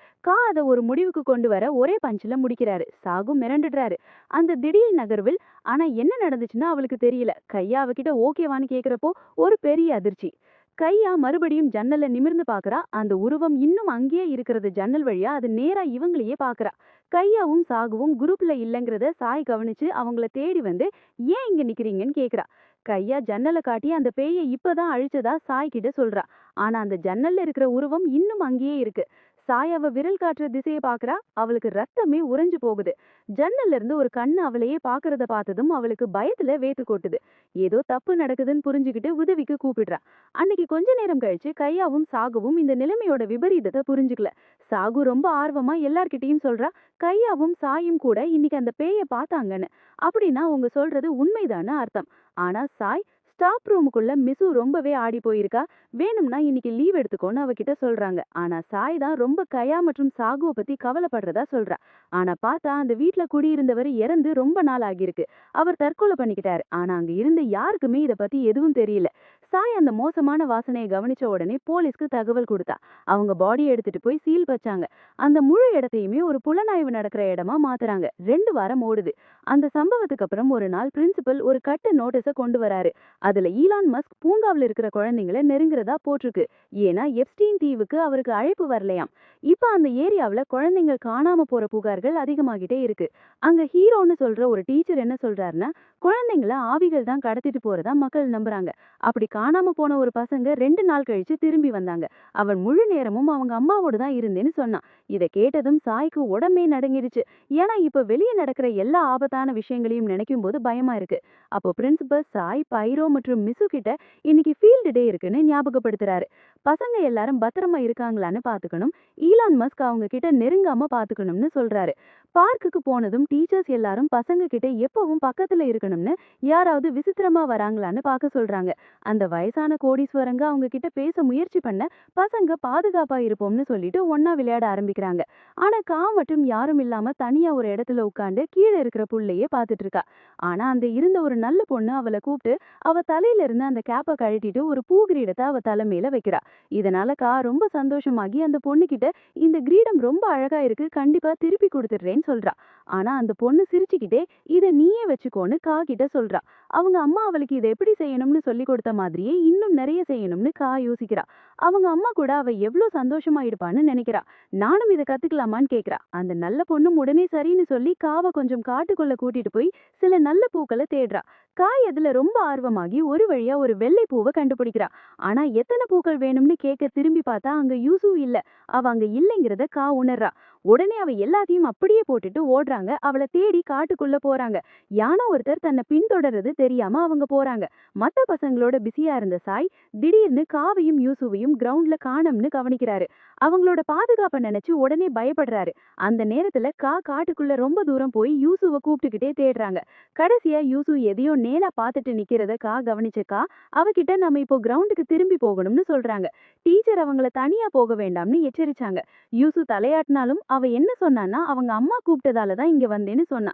அதை ஒரு முடிவுக்கு கொண்டு வர ஒரே பஞ்சில முடிக்கிறாரு. சாகு மிரண்டுடுறாரு அந்த திடீர் நகர்வில். ஆனா என்ன நடந்துச்சுன்னா அவளுக்கு தெரியல. கையா அவகிட்ட ஓகேவான்னு கேக்குறப்போ ஒரு பெரிய அதிர்ச்சி. கையா மறுபடியும் ஜன்னல்ல நிமிர்ந்து பாக்குறா. அந்த உருவம் இன்னும் அங்கேயே இருக்கிறது. ஜன்னல் வழியா அது நேரா இவங்களையே பாக்குறா. கையாவும் சாகுவும் குரூப்ல இல்லைங்கிறத சாய் கவனிச்சு அவங்கள தேடி வந்து ஏன் இங்க நிக்கிறீங்கன்னு கேக்குறா. கையா ஜன்னலை காட்டி அந்த பேயை இப்பதான் அழிச்சதா சாய் கிட்ட சொல்றா. ஆனா அந்த ஜன்னல்ல இருக்கிற உருவம் இன்னும் அங்கேயே இருக்கு. சாய் அவ விரல் காட்டுற திசையை பாக்குறா. அவளுக்கு ரத்தமே உறைஞ்சு போகுது. ஜன்னல்ல இருந்து ஒரு கண்ணு அவளையே பாக்குறத பார்த்ததும் அவளுக்கு பயத்துல வேத்து கொட்டுது. ஏதோ தப்பு நடக்குதுன்னு புரிஞ்சுக்கிட்டு உதவிக்கு கூப்பிடுறா. அன்னைக்கு கொஞ்ச நேரம் கழிச்சு கையாவும் சாகுவும் இந்த நிலைமையோட விபரீதத்தை புரிஞ்சுக்கல. சாகு ரொம்ப ஆர்வமா எல்லார்கிட்டயும் சொல்றா. கையாவும் சாயும் கூட இன்னைக்கு அந்த பேயை பார்த்தாங்கன்னு. அப்படின்னா அவங்க சொல்றது உண்மைதான்னு அர்த்தம். ஆனா சாய் ஸ்டாஃப் ரூமுக்குள்ள மிசு ரொம்பவே ஆடி போயிருக்கா. வேணும்னா இன்னைக்கு லீவ் எடுத்துக்கோன்னு அவகிட்ட சொல்றாங்க. ஆனா சாய் தான் ரொம்ப கயா மற்றும் சாகுவை பத்தி கவலைப்படுறதா சொல்றா. ஆனா பார்த்தா அந்த வீட்ல குடியிருந்தவர் இறந்து ரொம்ப நாள் ஆகியிருக்கு. அவர் தற்கொலை பண்ணிக்கிட்டாரு. ஆனா அங்க இருந்த யாருக்குமே இத பத்தி எதுவும் தெரியல. சாய் அந்த மோசமான வாசனையை கவனிச்ச உடனே போலீஸ்க்கு தகவல் கொடுத்தா. அவங்க பாடியை எடுத்துட்டு போய் சீல் வச்சாங்க. அந்த முழு இடத்தையுமே ஒரு புலனாய்வு நடக்கிற இடமா மாத்துறாங்க. 2 வாரம் ஓடுது. அந்த சம்பவத்துக்கு அப்புறம் ஒரு நாள் பிரின்சிபல் ஒரு கட்டு நோட்டீஸ கொண்டு வராரு. அதுல ஈலான் மஸ்க் பூங்காவில் இருக்கிற குழந்தைங்களை நெருங்குறதா போட்டிருக்கு. ஏன்னா எப்ஸ்டீன் தீவுக்கு அவருக்கு அழைப்பு வரலையாம். இப்ப அந்த ஏரியாவுல குழந்தைகள் காணாம போற புகார்கள் அதிகமாகிட்டே இருக்கு. அங்க ஹீரோன்னு சொல்ற ஒரு டீச்சர் என்ன சொல்றாருன்னா, குழந்தைங்கள ஆவிகள் தான் கடத்திட்டு போறதா மக்கள் நம்புறாங்க. அப்படி காணாம போன ஒரு பசங்க 2 நாள் கழிச்சு திரும்பி வந்தாங்க. அவன் முழு நேரமும் அவங்க அம்மாவோட தான் இருந்தேன்னு சொன்னான். இத கேட்டதும் சாய்க்கு உடம்பே நடுங்கிடுச்சு. ஏன்னா இப்ப வெளியே நடக்கிற எல்லா ஆபத்தான விஷயங்களையும் நினைக்கும் போது பயமா இருக்கு. அப்போ பிரின்சிபல் சாய், பைரோ மற்றும் மிசு கிட்ட இன்னைக்கு ஃபீல்டு டே இருக்குன்னு ஞாபகப்படுத்துறாரு. பசங்க எல்லாரும் பத்திரமா இருக்காங்களான்னு பாத்துக்கணும். ஈலான் மஸ்க் அவங்க கிட்ட நெருங்காம பாத்துக்கணும்னு சொல்றாரு. பார்க்குக்கு போனதும் டீச்சர்ஸ் எல்லாரும் பசங்க கிட்ட எப்பவும் பக்கத்துல இருக்கணும்னு, யாராவது விசித்திரமா வராங்களான்னு பார்க்க சொல்றாங்க. அந்த வயசான கோடீஸ்வரங்க அவங்க கிட்ட பேச முயற்சி பண்ண பசங்க பாதுகாப்பா இருப்போம்னு சொல்லிட்டு ஒன்னா விளையாட ஆரம்பிக்கிறாங்க. ஆனா மட்டும் யாரும் இல்லாம தனியா ஒரு இடத்துல உட்கார்ந்து கீழே இருக்கிற புள்ளையே பார்த்துட்டு இருக்கா. ஆனா அந்த இருந்த ஒரு நல்ல பொண்ணு அவளை கூப்பிட்டு அவ தலையில இருந்து அந்த கேப்பை கழட்டிட்டு ஒரு பூ கிரீடத்தை அவ தலைமையில வைக்கிறா. இதனால ரொம்ப சந்தோஷமாகி அந்த பொண்ணு கிட்ட, இந்த கிரீடம் ரொம்ப அழகா இருக்கு, கண்டிப்பா திருப்பி கொடுத்துடுறேன்னு சொல்றா. ஆனா அந்த பொண்ணு சிரிச்சுக்கிட்டே இத நீயே வச்சுக்கோன்னு கிட்ட சொல்றா. அவங்க அம்மா அவளுக்கு இதை எப்படி செய்யணும்னு சொல்லி கொடுத்த மாதிரியே இன்னும் நிறைய செய்யணும்னு யோசிக்கிறா. அவங்க அம்மா கூட அவ எவ்வளவு சந்தோஷமா இருப்பான்னு நினைக்கிறா. நானும் இதை கத்துக்கலாமான்னு கேக்குறா. அந்த நல்ல பொண்ணும் உடனே சரின்னு சொல்லி கொஞ்சம் காட்டுக்குள்ள கூட்டிட்டு போய் சில நல்ல பூக்களை தேடுறா. அதுல ரொம்ப ஆர்வமாகி ஒரு வழியா ஒரு வெள்ளை பூவை கண்டுபிடிக்கிறா. ஆனா எத்தனை பூக்கள் வேணும்னு கேட்க திரும்பி பார்த்தா அங்க யூசு இல்ல. அவ அங்க இல்லைங்கிறத உணர்றா. உடனே அவ எல்லாத்தையும் அப்படியே போட்டுட்டு ஓடுறாங்க. அவளை தேடி காட்டுக்குள்ள போறாங்க. யானோ ஒருத்தர் தன்னை பின்தொடர்றது தெரியாம அவங்க போறாங்க. மத்த பசங்களோட பிஸியா இருந்த சாய் திடீர்னு காவையும் யூசுவையும் கிரவுண்ட்ல காணோம்னு கவனிக்கிறாரு. அவங்களோட பாதுகாப்பை நினைச்சு உடனே பயப்படுறாரு. அந்த நேரத்துல காட்டுக்குள்ள ரொம்ப தூரம் போய் யூசுவை கூப்பிட்டுக்கிட்டே தேடுறாங்க. கடைசியா யூசு எதையோ நேரா பார்த்துட்டு நிக்கிறத கவனிச்ச அவகிட்ட நம்ம இப்போ கிரவுண்டுக்கு திரும்பி போகணும்னு சொல்றாங்க. டீச்சர் அவங்கள தனியா போக வேண்டாம்னு எச்சரிச்சாங்க. யூசு தலையாட்டினாலும் அவ என்ன சொன்னான்னா, அவங்க அம்மா கூப்பிட்டதாலதான் இங்க வந்தேன்னு சொன்னா.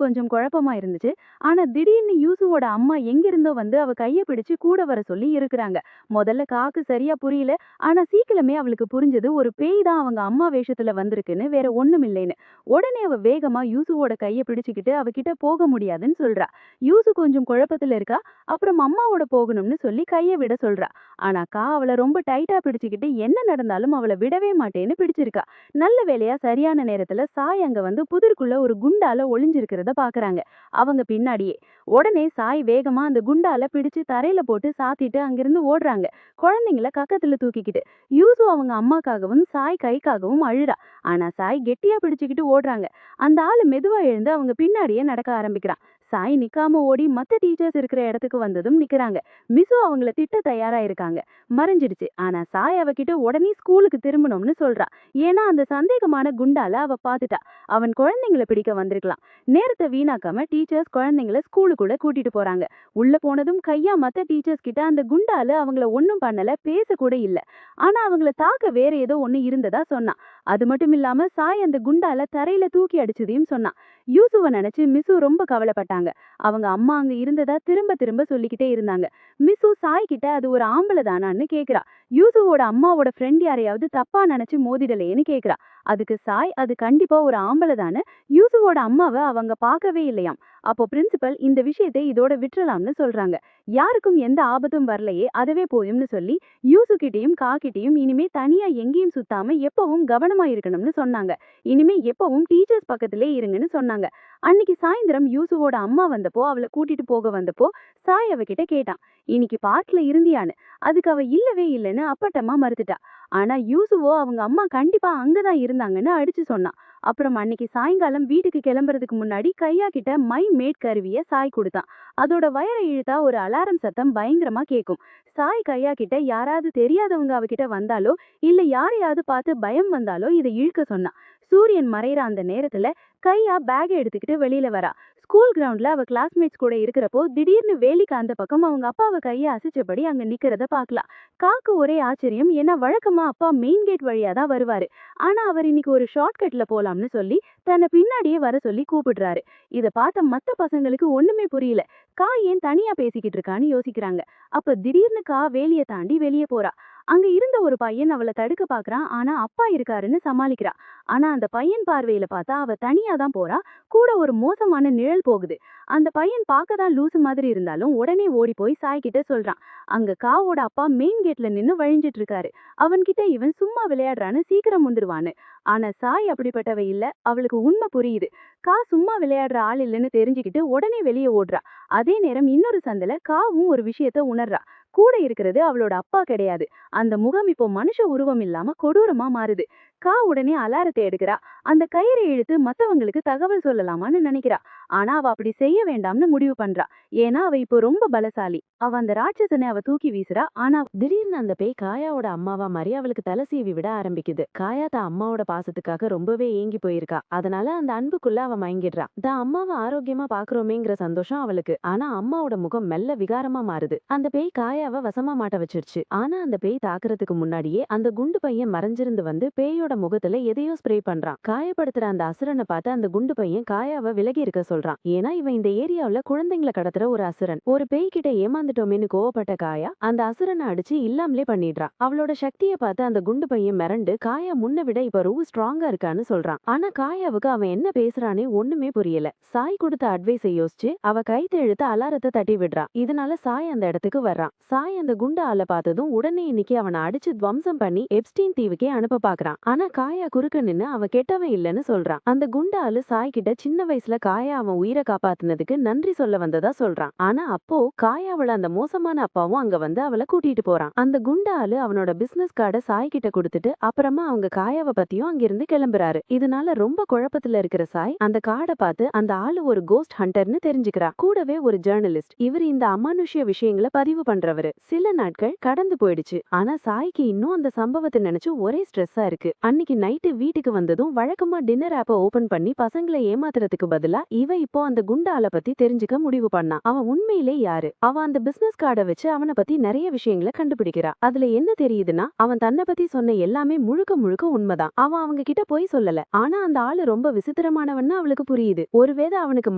கொஞ்சம் குழப்பமா இருந்துச்சு. ஆனா திடீர்னு யூசுவோட அம்மா எங்க இருந்தோ வந்து அவ கைய பிடிச்சு கூட வர சொல்லி இருக்கிறாங்க. முதல்ல சரியா புரியல. ஆனா சீக்கிரமே அவளுக்கு புரிஞ்சது, ஒரு பேய் தான் அவங்க அம்மா வேஷத்துல வந்திருக்குன்னு, வேற ஒண்ணும் இல்லைன்னு. உடனே அவ வேகமா யூசுவோட கைய பிடிச்சுக்கிட்டு அவகிட்ட போக முடியாதுன்னு சொல்றா. யூசு கொஞ்சம் குழப்பத்துல இருக்கா. அப்புறம் அம்மாவோட போகணும்னு சொல்லி கைய விட சொல்றா. ஆனா அவளை ரொம்ப டைட்டா பிடிச்சுக்கிட்டு என்ன நடந்தாலும் அவளை விடவே மாட்டேன்னு பிடிச்சிருக்கா. நல்ல வேளையா சரியான நேரத்துல சாய் அங்க வந்து புதிருக்குள்ள ஒரு குண்டால ஒளிஞ்சிருக்கிறத பாக்குறாங்க. அவங்க பின்னாடியே. உடனே சாய் வேகமா அந்த குண்டால பிடிச்சு தரையில போட்டு சாத்திட்டு அங்கிருந்து ஓடுறாங்க. குழந்தைங்கள கக்கத்துல தூக்கிக்கிட்டு. யூசு அவங்க அம்மாக்காகவும் சாய் கைக்காகவும் அழுறா. ஆனா சாய் கெட்டியா பிடிச்சுக்கிட்டு ஓடுறாங்க. அந்த ஆளு மெதுவா எழுந்து அவங்க பின்னாடியே நடக்க ஆரம்பிக்கிறான். சாய் நிக்காம ஓடி மத்த டீச்சர்ஸ் இருக்கிற இடத்துக்கு வந்ததும் நிக்கிறாங்க. மிசு அவங்கள திட்ட தயாரா இருக்காங்க. மறைஞ்சிடுச்சு. ஆனா சாய் அவகிட்ட உடனே ஸ்கூலுக்கு திரும்பணும்னு சொல்றா. ஏன்னா அந்த சந்தேகமான குண்டால அவ பாத்துட்டா. அவன் குழந்தைங்களை பிடிக்க வந்திருக்கலாம். நேரத்தை வீணாக்காம டீச்சர்ஸ் குழந்தைங்களை ஸ்கூலுக்குள்ள கூட்டிட்டு போறாங்க. உள்ள போனதும் மத்த டீச்சர்ஸ் கிட்ட அந்த குண்டால அவங்கள ஒன்னும் பண்ணல, பேச கூட இல்ல. ஆனா அவங்கள தாக்க வேற ஏதோ ஒண்ணு இருந்ததா சொன்னான். அது மட்டும் இல்லாம சாய் அந்த குண்டால தரையில தூக்கி அடிச்சதையும் சொன்னான். யூசுவை நினைச்சு மிசு ரொம்ப கவலைப்பட்டாங்க. அவங்க அம்மா அங்க இருந்ததா திரும்ப திரும்ப சொல்லிக்கிட்டே இருந்தாங்க. மிசு சாய் கிட்ட அது ஒரு ஆம்பளை தானான்னு கேக்குறா. யூசுவோட அம்மாவோட ஃப்ரெண்ட் யாரையாவது தப்பா நினைச்சு மோதிடலையேன்னு கேக்குறா. அதுக்கு சாய் அது கண்டிப்பா ஒரு ஆம்பளை தானே, யூசுவோட அம்மாவை அவங்க பார்க்கவே இல்லையாம். அப்போ பிரின்சிபல் இந்த விஷயத்தை இதோட விட்டுறலாம்னு சொல்றாங்க. யாருக்கும் எந்த ஆபத்தும் வரலையே, அதுவே போயும்னு சொல்லி யூசு கிட்டையும் கிட்டையும் இனிமே தனியா எங்கேயும் சுத்தாம எப்பவும் கவனமா இருக்கணும்னு சொன்னாங்க. இனிமே எப்பவும் டீச்சர்ஸ் பக்கத்திலே இருங்கன்னு சொன்னாங்க. அன்னைக்கு சாயந்தரம் யூசுவோட அம்மா வந்தப்போ, அவளை கூட்டிட்டு போக வந்தப்போ சாய் அவகிட்ட கேட்டான், இன்னைக்கு பார்க்ல இருந்தியான்னு. அதுக்கு அவ இல்லவே இல்லைன்னு அப்பட்டமா மறுத்துட்டா. ஆனா யூசுவோ அவங்க அம்மா கண்டிப்பா அங்கதான் இருந்தாங்கன்னு அடிச்சு சொன்னான். அப்புறம் அன்னைக்கு சாயங்காலம் வீட்டுக்கு கிளம்புறதுக்கு முன்னாடி கிட்ட மை மேட் கருவிய சாய் கொடுத்தான். அதோட வயரை இழுத்தா ஒரு அலாரம் சத்தம் பயங்கரமா கேட்கும். சாய் கிட்ட யாராவது தெரியாதவங்க அவகிட்ட வந்தாலோ இல்ல யாரையாவது பார்த்து பயம் வந்தாலோ இதை இழுக்க சொன்னான். சூரியன் மறைற அந்த நேரத்துல கையா பேக் எடுத்துக்கிட்டு வெளியில வரா. ஸ்கூல் கிரவுண்ட்ல அவ கிளாஸ்மேட்ஸ் கூட இருக்கிறப்போ திடீர்னு வேலிக்கு அந்த பக்கம் அவங்க அப்பாவை கையை அசைச்சபடி அங்க நிக்கிறத பாக்கலாம். காக்கு ஒரே ஆச்சரியம். ஏன்னா வழக்கமா அப்பா மெயின் கேட் வழியா தான் வருவாரு. ஆனா அவர் இன்னைக்கு ஒரு ஷார்ட்கட்ல போலாம்னு சொல்லி தன்னை பின்னாடியே வர சொல்லி கூப்பிடுறாரு. இத பார்த்த மத்த பசங்களுக்கு ஒண்ணுமே புரியல. கா ஏன் தனியா பேசிக்கிட்டு இருக்கான்னு யோசிக்கிறாங்க. அப்ப திடீர்னு கா வேலிய தாண்டி வெளியே போறா. அங்க இருந்த ஒரு பையன் அவளை தடுக்க பாக்குறான். ஆனா அப்பா இருக்காருன்னு சமாளிக்கிறா. ஆனா அந்த பையன் பார்வையில பார்த்தா அவ தனியா தான் போறா. கூட ஒரு மோசமான நிழல் போகுது. அந்த பையன் பார்க்கதான் லூசு மாதிரி இருந்தாலும் உடனே ஓடி போய் சாய் கிட்ட சொல்றான். அங்க காவோட அப்பா மெயின் கேட்ல நின்னு வழிஞ்சிட்டு இருக்காரு. அவன்கிட்ட இவன் சும்மா விளையாடுறான்னு சீக்கிரம் வந்துருவான்னு. ஆனா சாய் அப்படிப்பட்டவ இல்ல. அவளுக்கு உண்மை புரியுது. கா சும்மா விளையாடுற ஆள் இல்லைன்னு தெரிஞ்சுக்கிட்டு உடனே வெளியே ஓடுறா. அதே நேரம் இன்னொரு சந்துல காவும் ஒரு விஷயத்த உணர்றா. கூட இருக்கிறது அவளோட அப்பா கிடையாது. அந்த முகம் இப்போ மனுஷ உருவம் இல்லாம கொடூரமா மாறுது. கா உடனே அலாரத்தை எடுக்கிறா. அந்த கயிறை இழுத்து மத்தவங்களுக்கு தகவல் சொல்லலாமான்னு நினைக்கிறா. ஆனா அவ அப்படி செய்ய வேண்டாம்னு முடிவு பண்றா. ஏன்னா அவ இப்போ ரொம்ப பலசாலி. அவ அந்த ராட்சசனை அவ தூக்கி வீசுறா. ஆனா திடீர்னு அந்த பேய் காயாவோட அம்மாவா மாறி அவளுக்கு தலை சீவி விட ஆரம்பிக்குது. காயா தான் அம்மாவோட பாசத்துக்காக ரொம்பவே ஏங்கி போயிருக்கா. அதனால அந்த அன்புக்குள்ள அவ மயங்கிடுறா. தான் அம்மாவை ஆரோக்கியமா பாக்குறோமேங்கிற சந்தோஷம் அவளுக்கு. ஆனா அம்மாவோட முகம் மெல்ல விகாரமா மாறுது. அந்த பேய் காயாவை வசமா மாட்ட வச்சிருச்சு. ஆனா அந்த பேய் தாக்குறதுக்கு முன்னாடியே அந்த குண்டு பையன் மறைஞ்சிருந்து வந்து பேயோட முகத்துல எதையோ ஸ்ப்ரே பண்றான். காயப்படுத்துற அந்த அசுரனை பார்த்து அந்த குண்டு பையன் காயாவை விலகி இருக்க சொல்றான். ஏன்னா இவன் இந்த ஏரியாவுல குழந்தைங்களை கடத்துற ஒரு அசுரன். ஒரு பேய் கிட்ட ஏமாந்துட்டோமேன்னு கோவப்பட்ட காயா அந்த அசுரனை அடிச்சு இல்லாமலே பண்ணிடுறா. அவளோட சக்தியை பார்த்து அந்த குண்டு பையன் மிரண்டு காயா முன்ன விட இப்ப ரொம்ப ஸ்ட்ராங்கா இருக்கான்னு சொல்றான். ஆனா காயாவுக்கு அவன் என்ன பேசுறானே ஒண்ணுமே புரியல. சாய் கொடுத்த அட்வைஸை யோசிச்சு அவ கைத்த இழுத்து அலாரத்தை தட்டி விடுறா. இதனால சாய் அந்த இடத்துக்கு வர்றான். சாய் அந்த குண்டு ஆளை பார்த்ததும் உடனே இன்னைக்கு அவனை அடிச்சு துவம்சம் பண்ணி எப்ஸ்டீன் தீவுக்கே அனுப்ப பாக்குறான். ஆனா காயா குறுக்க நின்னு அவன் கெட்டவன் இல்லைன்னு சொல்றான். அந்த குண்டு ஆளு சாய் கிட்ட சின்ன வயசுல காயா அவன் உயிரை காப்பாத்துனதுக்கு நன்றி சொல்ல வந்ததா சொல்றான். ஆனா அப்போ காயாவோட அந்த மோசமான அப்பாவும் அங்க வந்து அவளை கூட்டிட்டு போறான். அந்த குண்டு ஆளு அவனோட பிசினஸ் கார்டை சாய் கிட்ட கொடுத்துட்டு அப்புறமா அவங்க காயாவை பத்தியும் அங்கிருந்து கிளம்புறாரு. இதனால ரொம்ப குழப்பத்துல இருக்கிற சாய் அந்த கார்டை பார்த்து அந்த ஆளு ஒரு கோஸ்ட் ஹண்டர்னு தெரிஞ்சுக்கிறா. கூடவே ஒரு ஜேர்னலிஸ்ட். இவர் இந்த அமானுஷ்ய விஷயங்களை பதிவு பண்றவரு. சில நாட்கள் கடந்து போயிடுச்சு. ஆனா சாய்க்கு இன்னும் அந்த சம்பவத்தை நினைச்சு ஒரே ஸ்ட்ரெஸ்ஸா இருக்கு. அன்னைக்கு நைட்டு வீட்டுக்கு வந்ததும் வழக்கமா டின்னர் ஆப்ப ஓபன் பண்ணி பசங்களை ஏமாத்துறதுக்கு பதிலா இவ இப்போ அந்த குண்டால பத்தி தெரிஞ்சுக்க முடிவு பண்ணா. அவன் உண்மையிலே யாரு? அவன் அந்த பிசினஸ் கார்டை வச்சு அவனை பத்தி நிறைய விஷயங்களை கண்டுபிடிக்கிறா. அதுல என்ன தெரியுதுன்னா அவன் தன்னை பத்தி சொன்ன எல்லாமே முழுக்க முழுக்க உண்மைதான். அவன் அவங்க கிட்ட போய் சொல்லல. ஆனா அந்த ஆளு ரொம்ப விசித்திரமானவன்னு அவளுக்கு புரியுது. ஒருவேளை அவனுக்கு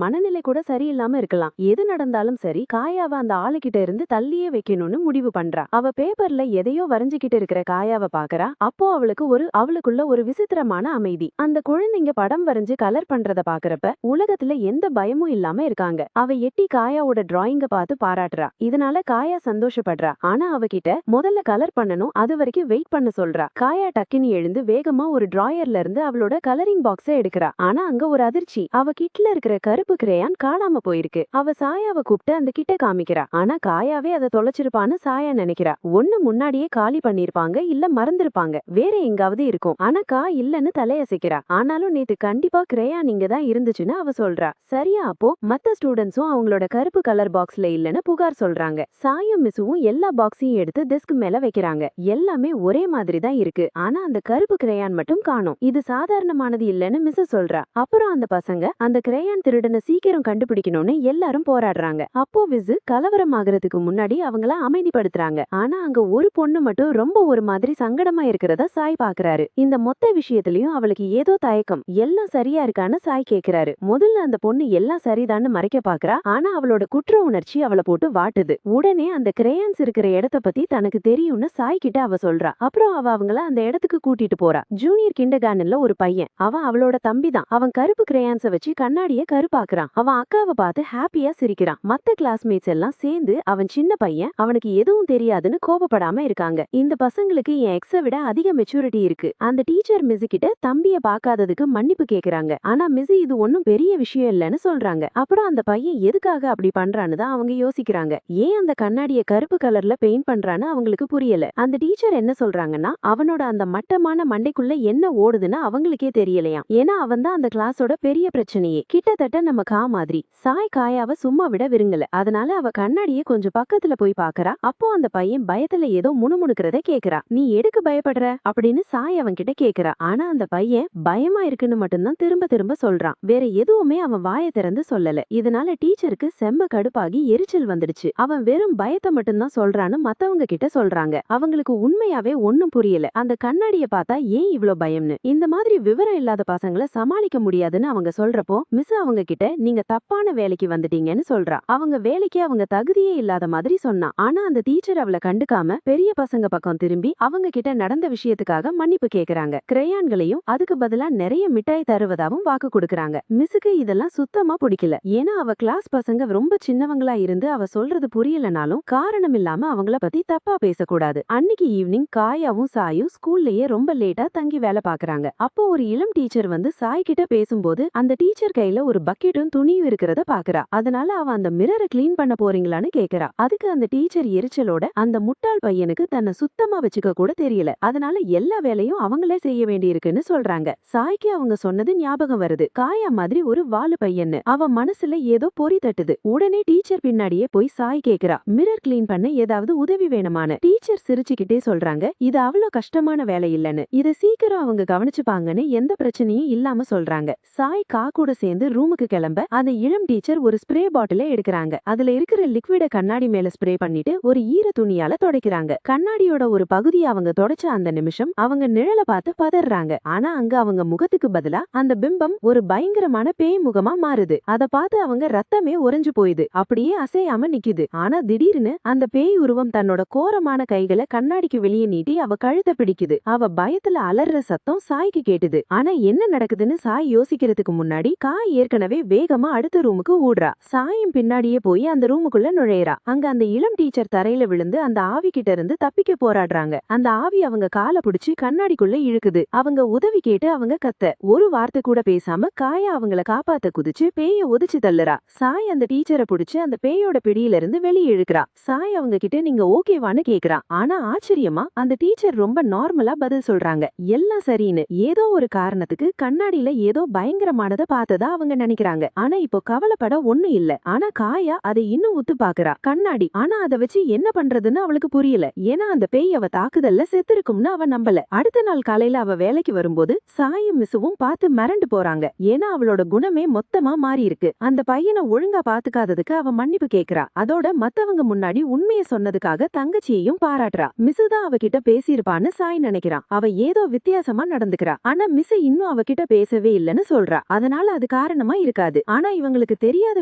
மனநிலை கூட சரியில்லாம இருக்கலாம். எது நடந்தாலும் சரி காயாவை அந்த ஆளு கிட்ட இருந்து தள்ளியே வைக்கணும்னு முடிவு பண்றா. அவ பேப்பர்ல எதையோ வரைஞ்சுகிட்டு இருக்கிற காயாவை பாக்குறா. அப்போ அவளுக்குள்ள ஒரு விசித்திரமான அமைதி. அந்த குழந்தைங்க படம் வரைஞ்சு கலர் பண்றத பாக்குறப்ப உலகத்துல எந்த பயமும் இல்லாம இருக்காங்க. அவ எட்டி காயாவோட டிராயிங்க பார்த்து பாராட்டுறா. இதனால காயா சந்தோஷப்படுறா. ஆனா அவகிட்ட முதல்ல கலர் பண்ணணும், அது வரைக்கும் வெயிட் பண்ண சொல்றா. காயா டக்குன்னு எழுந்து வேகமா ஒரு டிராயர்ல இருந்து அவளோட கலரிங் பாக்ஸ எடுக்கிறா. ஆனா அங்க ஒரு அதிர்ச்சி. அவ கிட்ல இருக்கிற கருப்பு கிரேயான் காணாம போயிருக்கு. அவ சாயாவை கூப்பிட்டு அந்த கிட்ட காமிக்கிறா. ஆனா காயாவே அதை தொலைச்சிருப்பான்னு சாயா நினைக்கிறா. ஒண்ணு முன்னாடியே காலி பண்ணிருப்பாங்க, இல்ல மறந்துருப்பாங்க, வேற எங்காவது இருக்கும். ஆனா கா இல்லன்னு தலையசைக்கிறா. ஆனாலும் நேத்து கண்டிப்பா கிரேயான் இங்க தான் இருந்துச்சுன்னு அவ சொல்றா. சரியா அப்போ மத்த ஸ்டூடெண்ட்ஸும் அவங்களோட கருப்பு கலர் பாக்ஸ்ல இல்லன்னு புகார் சொல்றாங்க. சாயும் மிஸ்ஸும் எல்லா பாக்ஸையும் எடுத்து டெஸ்க் மேல வைக்கிறாங்க. எல்லாமே ஒரே மாதிரி தான் இருக்கு. ஆனா அந்த கருப்பு கிரேயான் மட்டும் காணோம். இது சாதாரணமானது இல்லன்னு மிஸ் சொல்றா. அப்புறம் அந்த பசங்க அந்த கிரேயான் திருடனை சீக்கிரம் கண்டுபிடிக்கணும்னு எல்லாரும் போராடுறாங்க. அப்போ விஸ் கலவரம் ஆகுறதுக்கு முன்னாடி அவங்கள அமைதிப்படுத்துறாங்க. ஆனா அங்க ஒரு பொண்ணு மட்டும் ரொம்ப ஒரு மாதிரி சங்கடமா இருக்கிறத சாய் பாக்குறாரு. இந்த மொத்த விஷயத்திலயும் அவளுக்கு ஏதோ தயக்கம். எல்லாம் சரியா இருக்கான்னு சாய் கேக்குறாரு. முதல்ல அந்த பொண்ணு எல்லாம் சரிதான்னு மறைக்க பாக்குறா. ஆனா அவளோட குற்ற உணர்ச்சி அவளை போட்டு வாட்டுது. உடனே அந்த கிரேயான்ஸ் இருக்கிற இடத்த பத்தி தனக்கு தெரியும்னு சாய் கிட்ட அவ சொல்றா. அப்புறம் அவங்கள அந்த இடத்துக்கு கூட்டிட்டு போறா. ஜூனியர் கிண்டர்கார்டன்ல ஒரு பையன். அவன் அவளோட தம்பி தான். அவன் கருப்பு கிரேயான்ஸ வச்சு கண்ணாடிய கருப்பாக்குறான். அவன் அக்காவை பார்த்து ஹாப்பியா சிரிக்கிறான். மத்த கிளாஸ்மேட்ஸ் எல்லாம் சேர்ந்து அவன் சின்ன பையன், அவனுக்கு எதுவும் தெரியாதுன்னு கோபப்படாம இருக்காங்க. இந்த பசங்களுக்கு என் எக்ஸ விட அதிக மெச்சூரிட்டி இருக்கு. அந்த டீச்சர் மிஸ் கிட்ட தம்பிய பார்க்காததுக்கு மன்னிப்பு கேக்குறாங்க. ஆனா மிஸ் இது ஒன்னும் பெரிய விஷயம் இல்லன்னு சொல்றாங்க. அப்புறம் அந்த பையன் எதுக்காக அப்படி பண்றான்னு தான் அவங்க யோசிக்கிறாங்க. ஏன் அந்த கண்ணாடிய கருப்பு கலர்ல பெயிண்ட் பண்றான்னு அவங்களுக்கு புரியல. அந்த டீச்சர் என்ன சொல்றாங்கன்னா அவனோட அந்த மட்டமான மண்டைக்குள்ள என்ன ஓடுதுன்னு அவங்களுக்கே தெரியலையாம். ஏன்னா அவன் தான் அந்த கிளாஸோட பெரிய பிரச்சனையே. கிட்டத்தட்ட நம்ம கா மாதிரி. சாய் காயாவை சும்மா விட விருங்கல. அதனால அவ கண்ணாடிய கொஞ்சம் பக்கத்துல போய் பாக்குறா. அப்போ அந்த பையன் பயத்துல ஏதோ முணுமுணுக்கிறத கேக்குறா. நீ எதுக்கு பயப்படுற அப்படின்னு சாய் அவங்க அவன் கிட்ட கேக்குறா. ஆனா அந்த பையன் பயமா இருக்குன்னு மட்டும்தான் திரும்ப திரும்ப சொல்றான். வேற எதுவுமே அவன் வாயை திறந்து சொல்லல. இதனால டீச்சருக்கு செம்ம கடுப்பாகி எரிச்சல் வந்துடுச்சு. அவன் வெறும் பயத்தை மட்டும்தான் சொல்றான்னு மத்தவங்க கிட்ட சொல்றாங்க. அவங்களுக்கு உண்மையாவே ஒண்ணும் புரியல. அந்த கண்ணாடிய பார்த்தா ஏன் இவ்ளோ பயம்னு. இந்த மாதிரி விவரம் இல்லாத பசங்களை சமாளிக்க முடியாதுன்னு அவங்க சொல்றப்போ மிஸ் அவங்க கிட்ட நீங்க தப்பான வேலைக்கு வந்துட்டீங்கன்னு சொல்றா. அவங்க வேலைக்கு அவங்க தகுதியே இல்லாத மாதிரி சொன்னா. ஆனா அந்த டீச்சர் அவளை கண்டுக்காம பெரிய பசங்க பக்கம் திரும்பி அவங்க கிட்ட நடந்த விஷயத்துக்காக மன்னிப்பு கேக்குறாங்க. கிரையான்களையும் அதுக்கு பதிலா நிறைய மிட்டாய் தருவதாவும் வாக்கு கொடுக்கறாங்க. மிஸ்ஸுக்கு இதெல்லாம் சுத்தமா பிடிக்கல. ஏன்னா அவ கிளாஸ் பசங்க ரொம்ப சின்னவங்களா இருந்து அவ சொல்றது புரியலனாலும் காரணம் இல்லாம அவங்கள பத்தி தப்பா பேசக்கூடாது. அன்னைக்கு ஈவினிங் காயாவும் சாயும் ஸ்கூல்லயே ரொம்ப லேட்டா தங்கி வேலை பாக்குறாங்க. அப்போ ஒரு இளம் டீச்சர் வந்து சாய் கிட்ட பேசும்போது அந்த டீச்சர் கையில ஒரு பக்கெட்டும் துணியும் இருக்கிறத பாக்குறா. அதனால அவ அந்த மிரரை கிளீன் பண்ண போறீங்களான்னு கேக்குறா. அதுக்கு அந்த டீச்சர் எரிச்சலோட அந்த முட்டாள் பையனுக்கு தன்னை சுத்தமா வச்சுக்க கூட தெரியல, அதனால எல்லா வேலையும் அவங்களே செய்ய வேண்டி இருக்குன்னு சொல்றாங்க. சாய்க்கு அவங்க சொன்னது ஞாபகம் வருது. காயா மாதிரி ஒரு வாலு பையன்னு. அவ மனசுல ஏதோ பொறி தட்டுது. உடனே டீச்சர் பின்னாடியே போய் சாய் கேக்குறா, மிரர் கிளீன் பண்ண ஏதாவது உதவி வேணுமான்னு. டீச்சர் சிரிச்சுக்கிட்டே சொல்றாங்க, இது அவ்வளவு கஷ்டமான வேலை இல்லன்னு, இத சீக்கிரம் அவங்க கவனிச்சுப்பாங்கன்னு எந்த பிரச்சனையும் இல்லாம சொல்றாங்க. சாய் கா கூட சேர்ந்து ரூமுக்கு கிளம்ப அந்த இளம் டீச்சர் ஒரு ஸ்ப்ரே பாட்டில எடுக்கிறாங்க. அதுல இருக்கிற லிக்விட கண்ணாடி மேல ஸ்ப்ரே பண்ணிட்டு ஒரு ஈர துணியால துடைக்கிறாங்க. கண்ணாடியோட ஒரு பகுதியை அவங்க தொடச்ச அந்த நிமிஷம் அவங்க நிழலை பார்த்து பதறாங்க. ஆனா அங்க அவங்க முகத்துக்கு பதிலா அந்த பிம்பம் ஒரு பயங்கரமான பேய் முகமா மாறுது. அத பார்த்து அவங்க ரத்தமே உறைஞ்சு போயுது. அப்படியே அசையாம நிக்குது. ஆனா திடீர்னு அந்த பேய் உருவம் தன்னோட கோரமான கைகளை கண்ணாடிக்கு வெளியே நீட்டி அவ கழுத்தை பிடிக்குது. அவ பயத்துல அலற சத்தம் சாய்க்கு கேட்டுது. ஆனா என்ன நடக்குதுன்னு சாய் யோசிக்கிறதுக்கு முன்னாடி காய் ஏற்கனவே வேகமா அடுத்த ரூமுக்கு ஓடுறா. சாயும் பின்னாடியே போய் அந்த ரூமுக்குள்ள நுழையறா. அங்க அந்த இளம் டீச்சர் தரையில விழுந்து அந்த ஆவி கிட்ட இருந்து தப்பிக்க போராடுறாங்க. அந்த ஆவி அவங்க காலை பிடிச்சு கண்ணாடிக்குள்ள இழுக்குது. அவங்க உதவி கேட்டு அவங்க கத்த. ஒரு வார்த்தை கூட பேசாம காயா அவங்கள காப்பாத்த குதிச்சு பேய ஒதிச்சு தள்ளுறா. சாய் அந்த டீச்சரை பிடிச்சு அந்த பேயோட பிடியில இருந்து வெளியே இழுக்கிறா. சாய் அவங்க கிட்ட நீங்க ஓகேவான்னு கேக்குறா. ஆனா ஆச்சரியமா அந்த டீச்சர் ரொம்ப நார்மலா பதில் சொல்றாங்க, எல்லாம் சரின்னு. ஏதோ ஒரு காரணத்துக்கு கண்ணாடியில ஏதோ பயங்கரமானதை பார்த்ததா அவங்க நினைக்கிறாங்க. ஆனா இப்போ கவலைப்பட ஒண்ணும் இல்ல. ஆனா காயா அதை இன்னும் உத்து பாக்குறா. கண்ணாடி. ஆனா அதை வச்சு என்ன பண்றதுன்னு அவளுக்கு புரியல. ஏன்னா அந்த பேய் அவ தாக்குதல்ல செத்துருக்கும்னு அவ நம்பல. அடுத்த நாள் காலையில அவ வேலைக்கு வரும்போது சாயும் மிஸ்ஸுவும் பார்த்து மிரண்டு போறாங்க. ஏன்னா அவளோட குணமே மொத்தமா மாறி இருக்கு. அந்த பையனை ஒழுங்கா பாத்துக்காததுக்கு அவ மன்னிப்பு கேக்குறா. அதோட மத்தவங்க முன்னாடி உண்மையை சொன்னதுக்காக தங்கச்சியையும் பாராட்டுறா. மிஸ் தான் அவகிட்ட பேசியிருப்பான்னு சாய் நினைக்கிறான். அவ ஏதோ வித்தியாசமா நடந்துக்கிறா. ஆனா மிஸ் இன்னும் அவகிட்ட பேசவே இல்லைன்னு சொல்றா. அதனால அது காரணமா இருக்காது. ஆனா இவங்களுக்கு தெரியாத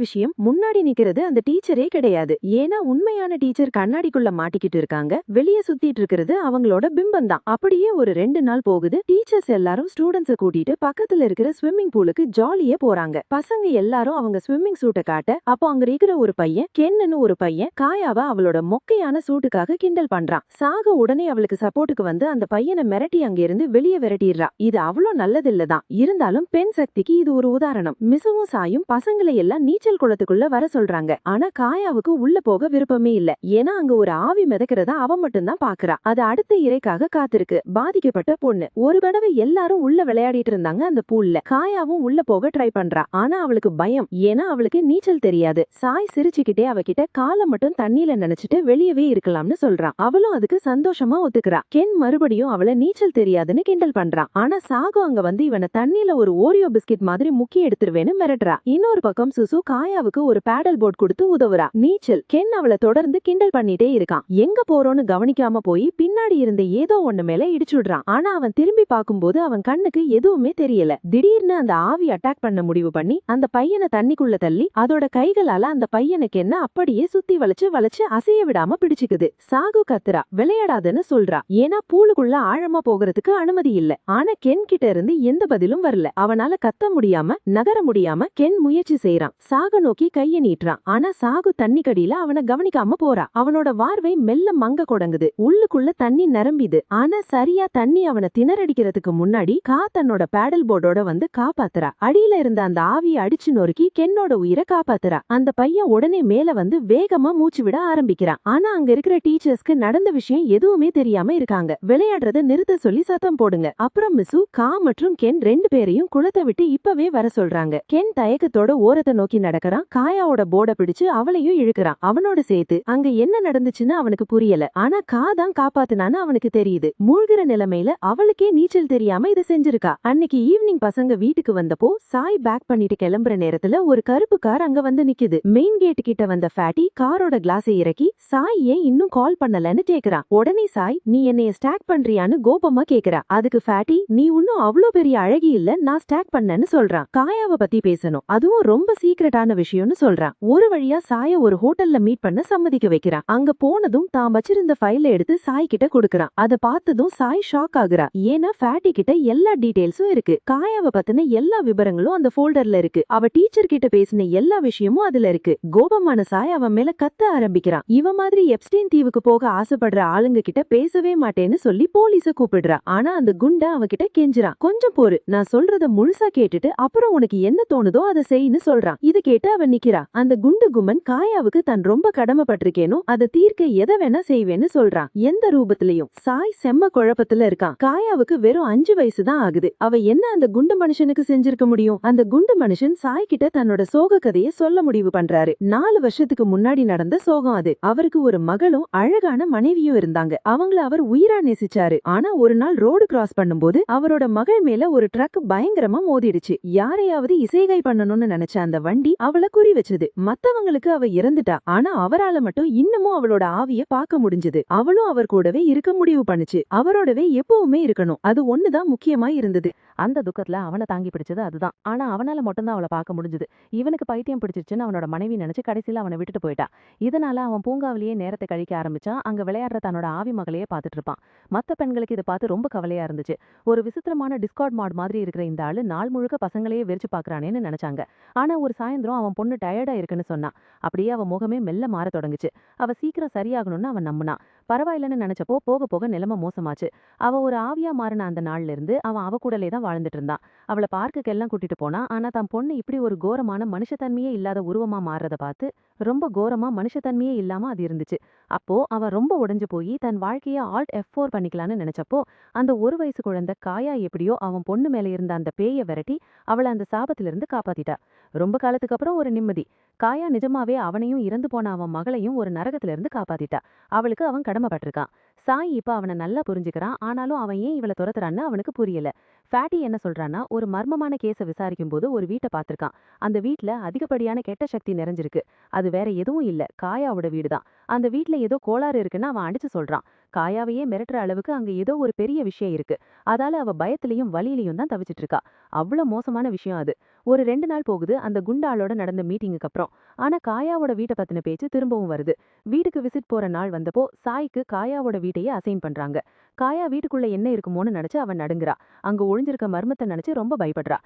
விஷயம், முன்னாடி நிக்கிறது அந்த டீச்சரே கிடையாது. ஏன்னா உண்மையான டீச்சர் கண்ணாடிக்குள்ள மாட்டிக்கிட்டு இருக்காங்க. வெளியே சுத்திட்டு இருக்கிறது அவங்களோட பிம்பம் தான். அப்படியே ஒரு 2 நாள் போகுது. டீச்சர்ஸ் எல்லாரும் ஸ்டூடெண்ட்ஸ கூட்டிட்டு பக்கத்துல இருக்கிற ஸ்விம்மிங் பூலுக்கு ஜாலியா போறாங்க. பசங்க எல்லாரும் அவங்க ஸ்விம்மிங் சூட்டை காட்ட, அப்போ அங்க இருக்கிற ஒரு பையன், கென்னு ஒரு பையன், காயாவ அவளோட மொக்கையான சூட்டுக்காக கிண்டல் பண்றான். சாக உடனே அவளுக்கு சப்போர்ட்டுக்கு வந்து அந்த பையனை மிரட்டி அங்க இருந்து வெளியே விரட்டிடுறா. இது அவ்வளோ நல்லதில்லதான். இருந்தாலும் பெண் சக்திக்கு இது ஒரு உதாரணம். மிஸ்ஸுவும் சாயும் பசங்களை எல்லாம் நீச்சல் குளத்துக்குள்ள வர சொல்றாங்க. ஆனா காயாவுக்கு உள்ள போக விருப்பமே இல்ல. ஏன்னா அங்க ஒரு ஆவி மிதக்கிறத அவ மட்டும்தான் பாக்குறா. அது அடுத்த இறைக்காக காத்திருக்கு. பாதிக்கப்பட்ட பொண்ணு. ஒரு தடவை எல்லாரும் உள்ள விளையாடிட்டு இருந்தாங்க அந்த பூல்ல. காயாவும் உள்ள போக ட்ரை பண்றா. ஆனா அவளுக்கு பயம். ஏன்னா அவளுக்கு நீச்சல் தெரியாது. சாய் சிரிச்சுக்கிட்டே அவகிட்ட காலை மட்டும் தண்ணியில நினைச்சிட்டு வெளியவே இருக்கலாம்னு சொல்றான். அவளும் அதுக்கு சந்தோஷமா ஒத்துக்கிறா. கென் மறுபடியும் அவளை நீச்சல் தெரியாதுன்னு கிண்டல் பண்றான். ஆனா சாகு அங்க வந்து இவனை தண்ணியில ஒரு ஓரியோ பிஸ்கெட் மாதிரி முக்கி எடுத்துருவேன்னு மிரட்டுறா. இன்னொரு பக்கம் சுசு காயாவுக்கு ஒரு பேடல் போர்ட் கொடுத்து உதவுறா. நீச்சல். கென் அவளை தொடர்ந்து கிண்டல் பண்ணிட்டே இருக்கான். எங்க போறோன்னு கவனிக்காம போய் பின்னாடி இருந்த ஏதோ ஒண்ணு மேல இடிச்சுடுறான். ஆனா அவன் திரும்பி பார்க்கும்போது அவன் கண்ணுக்கு எதுவுமே தெரியல. திடீர்னு அந்த ஆவி அட்டாக் பண்ண முடிவு பண்ணி அந்த பையனை தண்ணிக்குள்ள தள்ளி அதோட கைகளால அந்த பையனுக்கு என்ன அப்படியே சுத்தி வளைச்சு அசைய விடாம பிடிச்சுக்குது. சாகு கத்துறா, விளையாடாதுன்னு சொல்றா. ஏன்னா பூலுக்குள்ள ஆழமா போகிறதுக்கு அனுமதி இல்ல. ஆனா கென் கிட்ட இருந்து எந்த பதிலும் வரல. அவனால கத்த முடியாம நகர முடியாம கென் முயற்சி செய்யறான். சாக நோக்கி கைய நீட்டுறான். ஆனா சாகு தண்ணி கடியில அவனை கவனிக்காம போறா. அவனோட வார்வை மெல்ல மங்க கொடங்குது. உள்ளுக்குள்ள தண்ணி நிரம்பிது. ஆனா சரியா தண்ணி அவனை திணறடிக்கிறதுக்கு முன்னாடி தன்னோட பேடல் போர்டோட வந்து காப்பாத்துறா. அடியில இருந்த அந்த ஆவியை அடிச்சு நொறுக்கி கென்னோட உயிரை காப்பாத்துறா. அந்த பையன் உடனே மேல வந்து வேகமா மூச்சு விட ஆரம்பிக்கிறான். ஆனா அங்க இருக்கிற டீச்சர்ஸ்க்கு நடந்த விஷயம் எதுவுமே தெரியாம இருக்காங்க. விளையாடுறத நிறுத்த சொல்லி சத்தம் போடுங்க. அப்புறம் மிசு மற்றும் கென் 2 பேரையும் குளத்தை விட்டு இப்பவே வர சொல்றாங்க. கென் தயக்கத்தோட ஓரத்தை நோக்கி நடக்கிறான். காயாவோட போர்டை பிடிச்சு அவளையும் இழுக்கிறான். அவனோட சேர்த்து அங்க என்ன நடந்துச்சுன்னு அவனுக்கு புரியல. ஆனா தான் காப்பாத்துனான்னு அவனுக்கு தெரியுது. மூழ்கிற நிலைமையில அவளுக்கே நீச்சல் தெரியாம இத செஞ்சிருக்கா. அன்னைக்கு ஈவினிங் பசங்க வீட்டுக்கு வந்தப்போ சாய் பேக் பண்ணிட்டு கிளம்புற நேரத்துல ஒரு கருப்பு கார் அங்க வந்து நிக்குது. மெயின் கேட் கிட்ட வந்த ஃபேட்டி காரோட கிளாஸை இறக்கி சாய் ஏன் இன்னும் கால் பண்ணலன்னு கேக்குறான். உடனே சாய் நீ என்னைய ஸ்டாக் பண்றியான்னு கோபமா கேக்குறா. அதுக்கு ஃபேட்டி நீ இன்னும் அவ்ளோ பெரிய அழகி இல்ல, நான் ஸ்டாக் பண்ணேன்னு சொல்றான். காயாவை பத்தி பேசணும், அதுவும் ரொம்ப சீக்ரெட்டான விஷயம்னு சொல்றான். ஒரு வழியா சாய ஒரு ஹோட்டல்ல மீட் பண்ண சம்மதிக்க வைக்கிறான். அங்க போனதும் தான் வச்சிருந்த ஃபைல எடுத்து சாய் கிட்ட கொடுக்கறான். அத பார்த்ததும் சாய் ஷாக் ஆகுறா. ஏன்னா ஃபேட்டி கிட்ட எல்லா டீடைல்ஸும் இருக்கு. காயாவை பத்தின எல்லா விவரங்களும் அந்த ஃபோல்டர்ல இருக்கு. அவ டீச்சர் கிட்ட பேசின எல்லா விஷயமும் அதுல இருக்கு. கோபமான சாய் அவன் மேல கத்த ஆரம்பிக்கிறான். இவ மாதிரி எப்ஸ்டீன் தீவுக்கு போக ஆசைப்படுற ஆளுங்க கிட்ட பேசவே மாட்டேன்னு சொல்லி போலீஸ கூப்பிடுறா. ஆனா அந்த குண்டா அவகிட்ட கெஞ்சுறான். கொஞ்சம் போரு, நான் சொல்றத முழுசா கேட்டுட்டு அப்புறம் உனக்கு என்ன தோணுதோ அதை செய்யு சொல்றான். இது கேட்டு அவன் நிக்கிறா. அந்த குண்டு குமன் காயாவுக்கு தான் ரொம்ப கடமைப்பட்டிருக்கேனோ அதை தீர்க்க எதை வேணா செய்வேன்னு சொல்றான். எந்த ரூபத்திலையும். சாய் செம்ம குழப்பத்துல இருக்கான். காயாவுக்கு வெறும் 5 வயசு தான் ஆகுது. அவ என்ன அந்த குண்டு மனுஷனுக்கு செஞ்சிருக்க முடியும்? அந்த குண்டு மனுஷன் சாய் கிட்ட தன்னோட சோக கதையை சொல்ல முடிவு பண்றாரு. 4 வருஷத்துக்கு முன்னாடி நடந்த சோகம் அது. அவருக்கு ஒரு மகளும் அழகான மனைவியும் இருந்தாங்க. அவங்கள அவர் உயிரா நேசிச்சாரு. ஆனா ஒரு நாள் ரோடு கிராஸ் பண்ணும்போது அவரோட மகள் மேல ஒரு ட்ரக் பயங்கரமா மோதிடுச்சு. யாரையாவது இசைகை பண்ணணும்னு நினைச்ச அந்த வண்டி அவளை குறி வச்சது. மத்தவங்களுக்கு அவ இறந்துட்டா. ஆனா அவரால மட்டும் இன்னமும் அவளோட ஆவிய பார்க்க முடிஞ்சது. அவளும் அவர் கூடவே இருக்க முடிவு பண்ணுச்சு. அவரோடவே எப்பவுமே இருக்கணும். அது ஒண்ணுதான் முக்கியமா இருந்தது. அந்த துக்கத்துல அவனை தாங்கி பிடிச்சது அதுதான். ஆனா அவனால மட்டும்தான் அவளை பார்க்க முடிஞ்சது. இவனுக்கு பைத்தியம் பிடிச்சிருச்சுன்னு அவனோட மனைவி நினைச்சு கடைசியில அவனை விட்டுட்டு போயிட்டா. இதனால அவன் பூங்காவிலேயே நேரத்தை கழிக்க ஆரம்பிச்சான். அங்க விளையாடுற தன்னோட ஆவி மகளையே பார்த்துட்டு இருப்பான். மத்த பெண்களுக்கு இதை பார்த்து ரொம்ப கவலையா இருந்துச்சு. ஒரு விசித்திரமான டிஸ்கார்ட் மாட் மாதிரி இருக்கிற இந்த ஆளு நாள் முழுக்க பசங்களையே வெறிச்சு பாக்குறானேன்னு நினைச்சாங்க. ஆனா ஒரு சாயந்தரம் அவன் பொண்ணு டயர்டா இருக்குன்னு சொன்னான். அப்படியே அவன் முகமே மெல்ல மாற தொடங்குச்சு. அவ சீக்கிரம் சரியாகணும்னு அவன் நம்பினான். பரவாயில்லன்னு நினைச்சப்போ போக போக நிலைமை மோசமாச்சு. அவ ஒரு ஆவியா மாறின அந்த நாள்ல இருந்து அவன் அவ கூடலே தான் வாழ்ந்துட்டு இருந்தான். அவளை பார்க்குக்கெல்லாம் கூட்டிட்டு போனா. ஆனா தன் பொண்ணு இப்படி ஒரு கோரமான மனுஷத்தன்மையே இல்லாத உருவமா மாறுறத பார்த்து ரொம்ப கோரமா மனுஷத்தன்மையே இல்லாம அது இருந்துச்சு. அப்போ அவ ரொம்ப உடைஞ்சு போய் தன் வாழ்க்கைய Alt F4 பண்ணிக்கலான்னு நினைச்சப்போ அந்த 1 வயசு குழந்தை காயா எப்படியோ அவன் பொண்ணு மேல இருந்த அந்த பேயை விரட்டி அவளை அந்த சாபத்திலிருந்து காப்பாத்திட்டா. ரொம்ப காலத்துக்கு அப்புறம் ஒரு நிம்மதி. காயா நிஜமாவே அவனையும் இறந்து போன அவன் மகளையும் ஒரு நரகத்துல இருந்து காப்பாத்திட்டா. அவளுக்கு அவன் கடமைப்பட்டிருக்கான். சாய் இப்ப அவனை நல்லா புரிஞ்சுக்கிறான். ஆனாலும் அவன் ஏன் இவளை துரத்துறான்னு அவனுக்கு புரியல. ஃபேட்டி என்ன சொல்றான்னா, ஒரு மர்மமான கேஸை விசாரிக்கும் போது ஒரு வீட்டை பார்த்திருக்கான். அந்த வீட்ல அதிகப்படியான கெட்ட சக்தி நிறைஞ்சிருக்கு. அது வேற எதுவும் இல்ல, காயாவோட வீடுதான். அந்த வீட்ல ஏதோ கோளாறு இருக்குன்னு அவன் அடிச்சு சொல்றான். காயாவையே மிரட்டுற அளவுக்கு அங்க ஏதோ ஒரு பெரிய விஷயம் இருக்கு. அதால அவ பயத்திலையும் வலியிலையும் தான் தவிச்சிட்டு இருக்கா. அவ்வளவு மோசமான விஷயம் அது. ஒரு 2 நாள் போகுது அந்த குண்டாளோட நடந்த மீட்டிங்குக்கு அப்புறம். ஆனா காயாவோட வீட்டை பத்தின பேச்சு திரும்பவும் வருது. வீட்டுக்கு விசிட் போற நாள் வந்தப்போ சாய்க்கு காயாவோட வீட்டையே அசைன் பண்றாங்க. காயா வீட்டுக்குள்ள என்ன இருக்குமோன்னு நினைச்சு அவன் நடுங்குறா. அங்க ஒளிஞ்சிருக்க மர்மத்தை நினைச்சு ரொம்ப பயப்படுறா.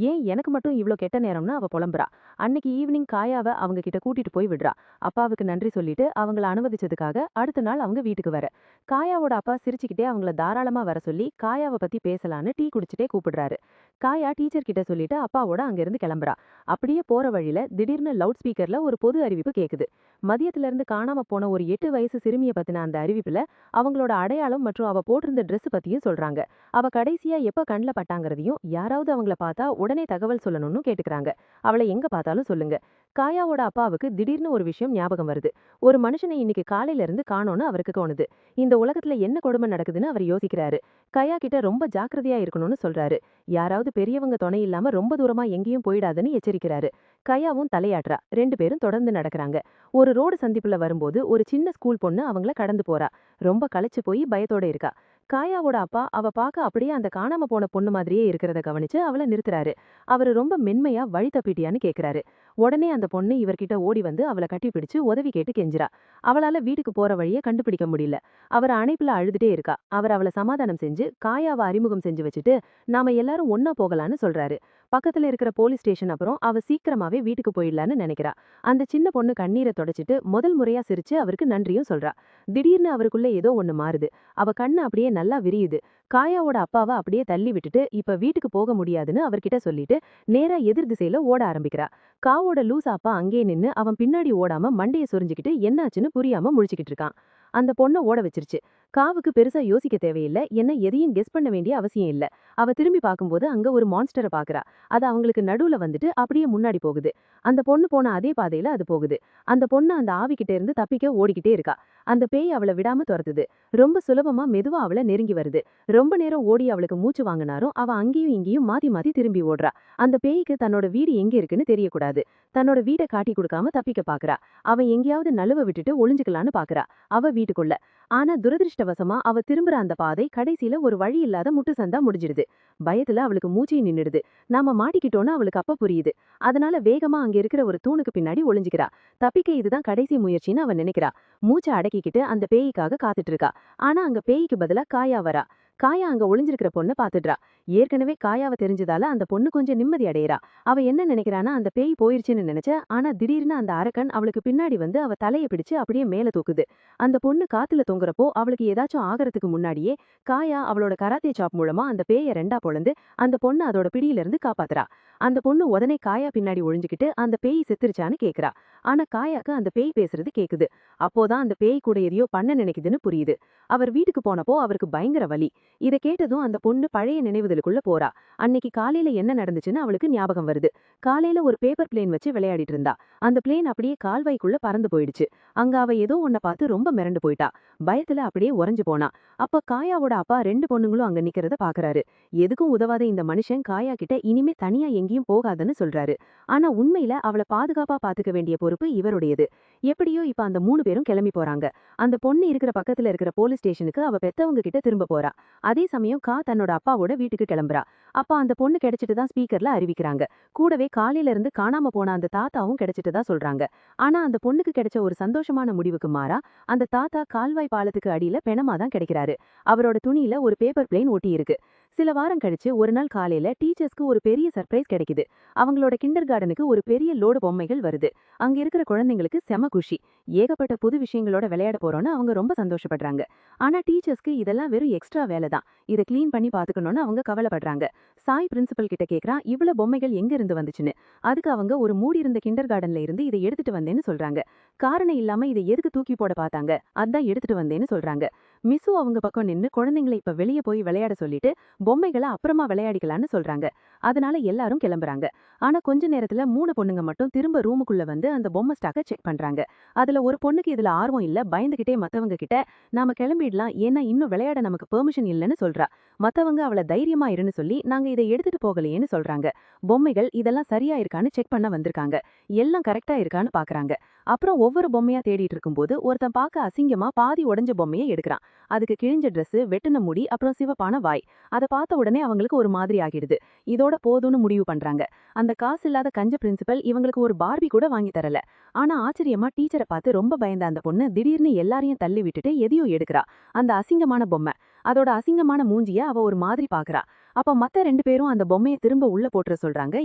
ஏன் எனக்கு மட்டும் இவ்ளோ கெட்ட நேரம்னு அவ புலம்புறா. அன்னைக்கு ஈவினிங் காயாவை அவங்க கிட்ட கூட்டிட்டு போய் விடுறா. அப்பாவுக்கு நன்றி சொல்லிட்டு அவங்கள அனுமதிச்சதுக்காக அடுத்த நாள் அவங்க வீட்டுக்கு வர. காயாவோட அப்பா சிரிச்சுக்கிட்டே அவங்கள தாராளமா வர சொல்லி காயாவை பத்தி பேசலான்னு டீ குடிச்சிட்டே கூப்பிடுறாரு. காயா டீச்சர் கிட்ட சொல்லிட்டு அப்பாவோட அங்கிருந்து கிளம்புறா. அப்படியே போற வழியில திடீர்னு லவுட் ஸ்பீக்கர்ல ஒரு பொது அறிவிப்பு கேக்குது. மதியத்துல இருந்து காணாம போன ஒரு 8 வயசு சிறுமியை பத்தின அந்த அறிவிப்புல அவங்களோட அடையாளம் மற்றும் அவ போட்டிருந்த Dress பத்தியும் சொல்றாங்க. அவ கடைசியா எப்ப கண்ல பட்டாங்கறதையும் யாராவது அவங்கள பார்த்தா உடனே தகவல் சொல்லணும்னு கேட்டுக்கிறாங்க. அவளை எங்க பார்த்தாலும் சொல்லுங்க. காயாவோட அப்பாவுக்கு திடீர்னு ஒரு விஷயம் ஞாபகம் வருது. ஒரு மனுஷனை இன்னைக்கு காலையில இருந்து காணோன்னு அவருக்கு தோணுது. இந்த உலகத்துல என்ன கொடுமை நடக்குதுன்னு அவர் யோசிக்கிறாரு. காயா கிட்ட ரொம்ப ஜாக்கிரதையா இருக்கணும்னு சொல்றாரு. யாராவது பெரியவங்க துணை இல்லாம ரொம்ப தூரமா எங்கேயும் போயிடாதுன்னு எச்சரிக்கிறாரு. கயாவும் தலையாட்டுறா. 2 பேரும் தொடர்ந்து நடக்கறாங்க. ஒரு ரோடு சந்திப்புல வரும்போது ஒரு சின்ன ஸ்கூல் பொண்ணு அவங்கள கடந்து போறா. ரொம்ப களைச்சு போய் பயத்தோட இருக்கா. காயாவோட அப்பா அவ பார்க்க அப்படியே அந்த காணாம போன பொண்ணு மாதிரியே இருக்கிறத கவனிச்சு அவளை நிறுத்துறாரு. அவரு ரொம்ப மென்மையா வழி தப்பிட்டியான்னு கேக்குறாரு. உடனே அந்த பொண்ணு இவர்கிட்ட ஓடி வந்து அவளை கட்டி பிடிச்சு உதவி கேட்டு கெஞ்சுறா. அவளால வீட்டுக்கு போற வழியை கண்டுபிடிக்க முடியல. அவர் அணைப்புல அழுதுட்டே இருக்கா. அவர் அவளை சமாதானம் செஞ்சு காயாவை அறிமுகம் செஞ்சு வச்சுட்டு நாம எல்லாரும் ஒன்னா போகலான்னு சொல்றாரு. பக்கத்துல இருக்கிற போலீஸ் ஸ்டேஷன் அப்புறம் அவ சீக்கிரமாவே வீட்டுக்கு போயிடலான்னு நினைக்கிறா. அந்த சின்ன பொண்ணு கண்ணீரை தொடச்சிட்டு முதல் முறையா சிரிச்சு அவருக்கு நன்றியும் சொல்றா. திடீர்னு அவருக்குள்ள ஏதோ ஒண்ணு மாறுது. அவ கண்ணு அப்படியே நல்லா விரியுது. காயாவோட அப்பாவை அப்படியே தள்ளி விட்டுட்டு இப்ப வீட்டுக்கு போக முடியாதுன்னு அவர்கிட்ட சொல்லிட்டு நேரா எதிர் திசையில ஓட ஆரம்பிக்கிறா. காவோட லூசா அப்பா அங்கே நின்னு அவன் பின்னாடி ஓடாம மண்டைய சொரிஞ்சுக்கிட்டு என்னாச்சுன்னு புரியாம முழிச்சுக்கிட்டு இருக்கான். அந்த பொண்ணை ஓட வச்சிருச்சு. காவுக்கு பெருசா யோசிக்க தேவையில்லை. என்ன எதையும் கெஸ் பண்ண வேண்டிய அவசியம் இல்ல. அவ திரும்பி பார்க்கும்போது அங்க ஒரு மான்ஸ்டரை பாக்குறா. அது அவங்களுக்கு நடுவுல வந்துட்டு அப்படியே முன்னாடி போகுது. அந்த பொண்ணு போன அதே பாதையில அது போகுது. அந்த பொண்ணு அந்த ஆவிக்கிட்ட இருந்து தப்பிக்க ஓடிக்கிட்டே இருக்கா. அந்த பேய் அவளை விடாம துரத்துது. ரொம்ப சுலபமா மெதுவா அவளை நெருங்கி வருது. ரொம்ப நேரம் ஓடி அவளுக்கு மூச்சு வாங்கினாரும் அவ அங்கேயும் இங்கேயும் மாத்தி மாத்தி திரும்பி ஓடுறா. அந்த பேய்க்கு தன்னோட வீடு எங்க இருக்குன்னு தெரியக்கூடாது. தன்னோட வீட்டை காட்டி கொடுக்காம தப்பிக்க பாக்குறா. அவ எங்கேயாவது நழுவ விட்டுட்டு ஒளிஞ்சுக்கலான்னு பாக்குறா அவ வீட்டுக்குள்ள. ஆனா துரதிருஷ்டவசமா அவ திரும்புற அந்த பாதை கடைசியில ஒரு வழி இல்லாத முட்டு சந்தா முடிஞ்சிடுது. பயத்துல அவளுக்கு மூச்சை நின்னுடுது. நாம மாட்டிக்கிட்டோன்னு அவளுக்கு அப்ப புரியுது. அதனால வேகமா அங்க இருக்கிற ஒரு தூணுக்கு பின்னாடி ஒளிஞ்சுக்கிறா. தப்பிக்க இதுதான் கடைசி முயற்சின்னு அவ நினைக்கிறா. மூச்சை அடக்கிக்கிட்டு அந்த பேய்க்காக காத்துட்டு இருக்கா. ஆனா அங்க பேய்க்கு பதிலா காயா வரா. காயா அங்க ஒளிஞ்சிருக்கிற பொண்ணை பாத்துடுறா. ஏற்கனவே காயாவை தெரிஞ்சதால அந்த பொண்ணு கொஞ்சம் நிம்மதி அடையறா. அவ என்ன நினைக்கிறானா அந்த பேய் போயிருச்சுன்னு நினைச்ச. ஆனா திடீர்னு அந்த அரக்கன் அவளுக்கு பின்னாடி வந்து அவ தலையை பிடிச்சு அப்படியே மேல தூக்குது. அந்த பொண்ணு காத்துல தொங்குறப்போ அவளுக்கு ஏதாச்சும் ஆகறதுக்கு முன்னாடியே காயா அவளோட கராத்தே சாப் மூலமா அந்த பேயை ரெண்டா பொளந்து அந்த பொண்ணு அதோட பிடியில இருந்து காப்பாத்துறா. அந்த பொண்ணு உடனே காயா பின்னாடி ஒளிஞ்சுக்கிட்டு அந்த பேய் செத்துருச்சான்னு கேக்குறா. ஆனா காயாக்கு அந்த பேய் பேசுறது கேக்குது. அப்போதான் அந்த பேய் கூட எதையோ பண்ண நினைக்குதுன்னு புரியுது. அவர் வீட்டுக்கு போனப்போ அவருக்கு பயங்கர வலி. இத கேட்டதும் அந்த பொண்ணு பழைய நினைவுகளுக்குள்ள போறா. அன்னைக்கு காலையில என்ன நடந்துச்சுன்னு அவளுக்கு ஞாபகம் வருது. காலையில ஒரு பேப்பர் பிளேன் வச்சு விளையாடிட்டு இருந்தா. அந்த பிளேன் அப்படியே கால்வாய்க்குள்ள பறந்து போயிடுச்சு. அங்க அவ ஏதோ ஒன்ன பார்த்து ரொம்ப மிரண்டு போயிட்டா. பயத்துல அப்படியே உறைஞ்சு போனா. அப்ப காயாவோட அப்பா 2 பொண்ணுங்களும் அங்க நிக்கிறத பாக்குறாரு. எதுக்கும் உதவாத இந்த மனுஷன் காயா கிட்ட இனிமே தனியா எங்கேயும் போகாதன்னு சொல்றாரு. ஆனா உண்மையில அவளை பாதுகாப்பா பாத்துக்க வேண்டிய பொறுப்பு இவருடையது. எப்படியோ இப்ப அந்த 3 பேரும் கிளம்பி போறாங்க. அந்த பொண்ணு இருக்கிற பக்கத்துல இருக்கிற போலீஸ் ஸ்டேஷனுக்கு அவ பெத்தவங்க கிட்ட திரும்ப போறா. அதே சமயம் தன்னோட அப்பாவோட வீட்டுக்கு கிளம்புறா. அப்ப அந்த பொண்ணு கிடைச்சிட்டு தான் ஸ்பீக்கர்ல அறிவிக்கிறாங்க. கூடவே காலையில இருந்து காணாம போன அந்த தாத்தாவும் கிடைச்சிட்டு தான் சொல்றாங்க. ஆனா அந்த பொண்ணுக்கு கிடைச்ச ஒரு சந்தோஷமான முடிவுக்கு மாறா அந்த தாத்தா கால்வாய் பாலத்துக்கு அடியில பிணமா தான் கிடைக்கிறாரு. அவரோட துணியில ஒரு பேப்பர் பிளேன் ஒட்டி இருக்கு. சில வாரம் கழிச்சு ஒரு நாள் காலையில டீச்சர்ஸ்க்கு ஒரு பெரிய சர்ப்ரைஸ் கிடைக்குது. அவங்களோட கிண்டர் கார்டனுக்கு ஒரு பெரிய லோடு பொம்மைகள் வருது. அங்க இருக்கிற குழந்தைங்களுக்கு செம குஷி. ஏகப்பட்ட புது விஷயங்களோட விளையாட போறோம்னு அவங்க ரொம்ப சந்தோஷப்படுறாங்க. ஆனா டீச்சர்ஸ்க்கு இதெல்லாம் வெறும் எக்ஸ்ட்ரா வேலை தான். இதை கிளீன் பண்ணி பாத்துக்கணும்னு அவங்க கவலைப்படுறாங்க. சாய் பிரின்சிபல் கிட்ட கேக்குறான் இவ்வளவு பொம்மைகள் எங்க இருந்து வந்துச்சுன்னு. அதுக்கு அவங்க ஒரு மூடி இருந்த கிண்டர் கார்டன்ல இருந்து இதை எடுத்துட்டு வந்தேன்னு சொல்றாங்க. காரணம் இல்லாம இதை எதுக்கு தூக்கி போட பார்த்தாங்க, அதான் எடுத்துட்டு வந்தேன்னு சொல்றாங்க. மிஸ்ஸு அவங்க பக்கம் நின்னு குழந்தைங்களை இப்ப வெளியே போய் விளையாட சொல்லிட்டு பொம்மைகளை அப்புறமா விளையாடிக்கலான்னு சொல்றாங்க. அதனால எல்லாரும் கிளம்புறாங்க. ஆனா கொஞ்ச நேரத்துல 3 பொண்ணுங்க மட்டும் திரும்ப ரூமுக்குள்ள வந்து அந்த பொம்மை ஸ்டாக்க செக் பண்றாங்க. அதுல ஒரு பொண்ணுக்கு இதுல ஆர்வம் இல்ல. பயந்துகிட்டே மத்தவங்க கிட்ட நாம கிளம்பிடலாம், ஏன்னா இன்னும் விளையாட நமக்கு பெர்மிஷன் இல்லைன்னு சொல்றா. மத்தவங்க அவளை தைரியமா இருன்னு சொல்லி நாங்க இதை எடுத்துட்டு போகலையேன்னு சொல்றாங்க. பொம்மைகள் இதெல்லாம் சரியா இருக்கான்னு செக் பண்ண வந்திருக்காங்க. எல்லாம் கரெக்டா இருக்கான்னு பாக்குறாங்க. அப்புறம் ஒவ்வொரு பொம்மையா தேடிட்டு இருக்கும்போது ஒருத்தன் பார்க்க அசிங்கமா பாதி உடைஞ்ச பொம்மையை எடுக்கிறான். அதுக்கு கிழிஞ்ச Dress, வெட்டின முடி, அப்புறம் சிவப்பான வாய். அதை பார்த்த உடனே அவங்களுக்கு ஒரு மாதிரி ஆகிடுது. இதோட போதும்னு முடிவு பண்றாங்க. அந்த காசு இல்லாத கஞ்ச பிரின்சிபல் இவங்களுக்கு ஒரு பார்பி கூட வாங்கி தரல. ஆனா ஆச்சரியமா டீச்சரை பார்த்து ரொம்ப பயந்த அந்த பொண்ணு திடீர்னு எல்லாரையும் தள்ளி விட்டுட்டு எதையோ எடுக்கிறா. அந்த அசிங்கமான பொம்மை. அதோட அசிங்கமான மூஞ்சிய அவ ஒரு மாதிரி பாக்குறா. அப்ப மத்த 2 பேரும் அந்த பொம்மையை திரும்ப உள்ள போட்டுற சொல்றாங்க.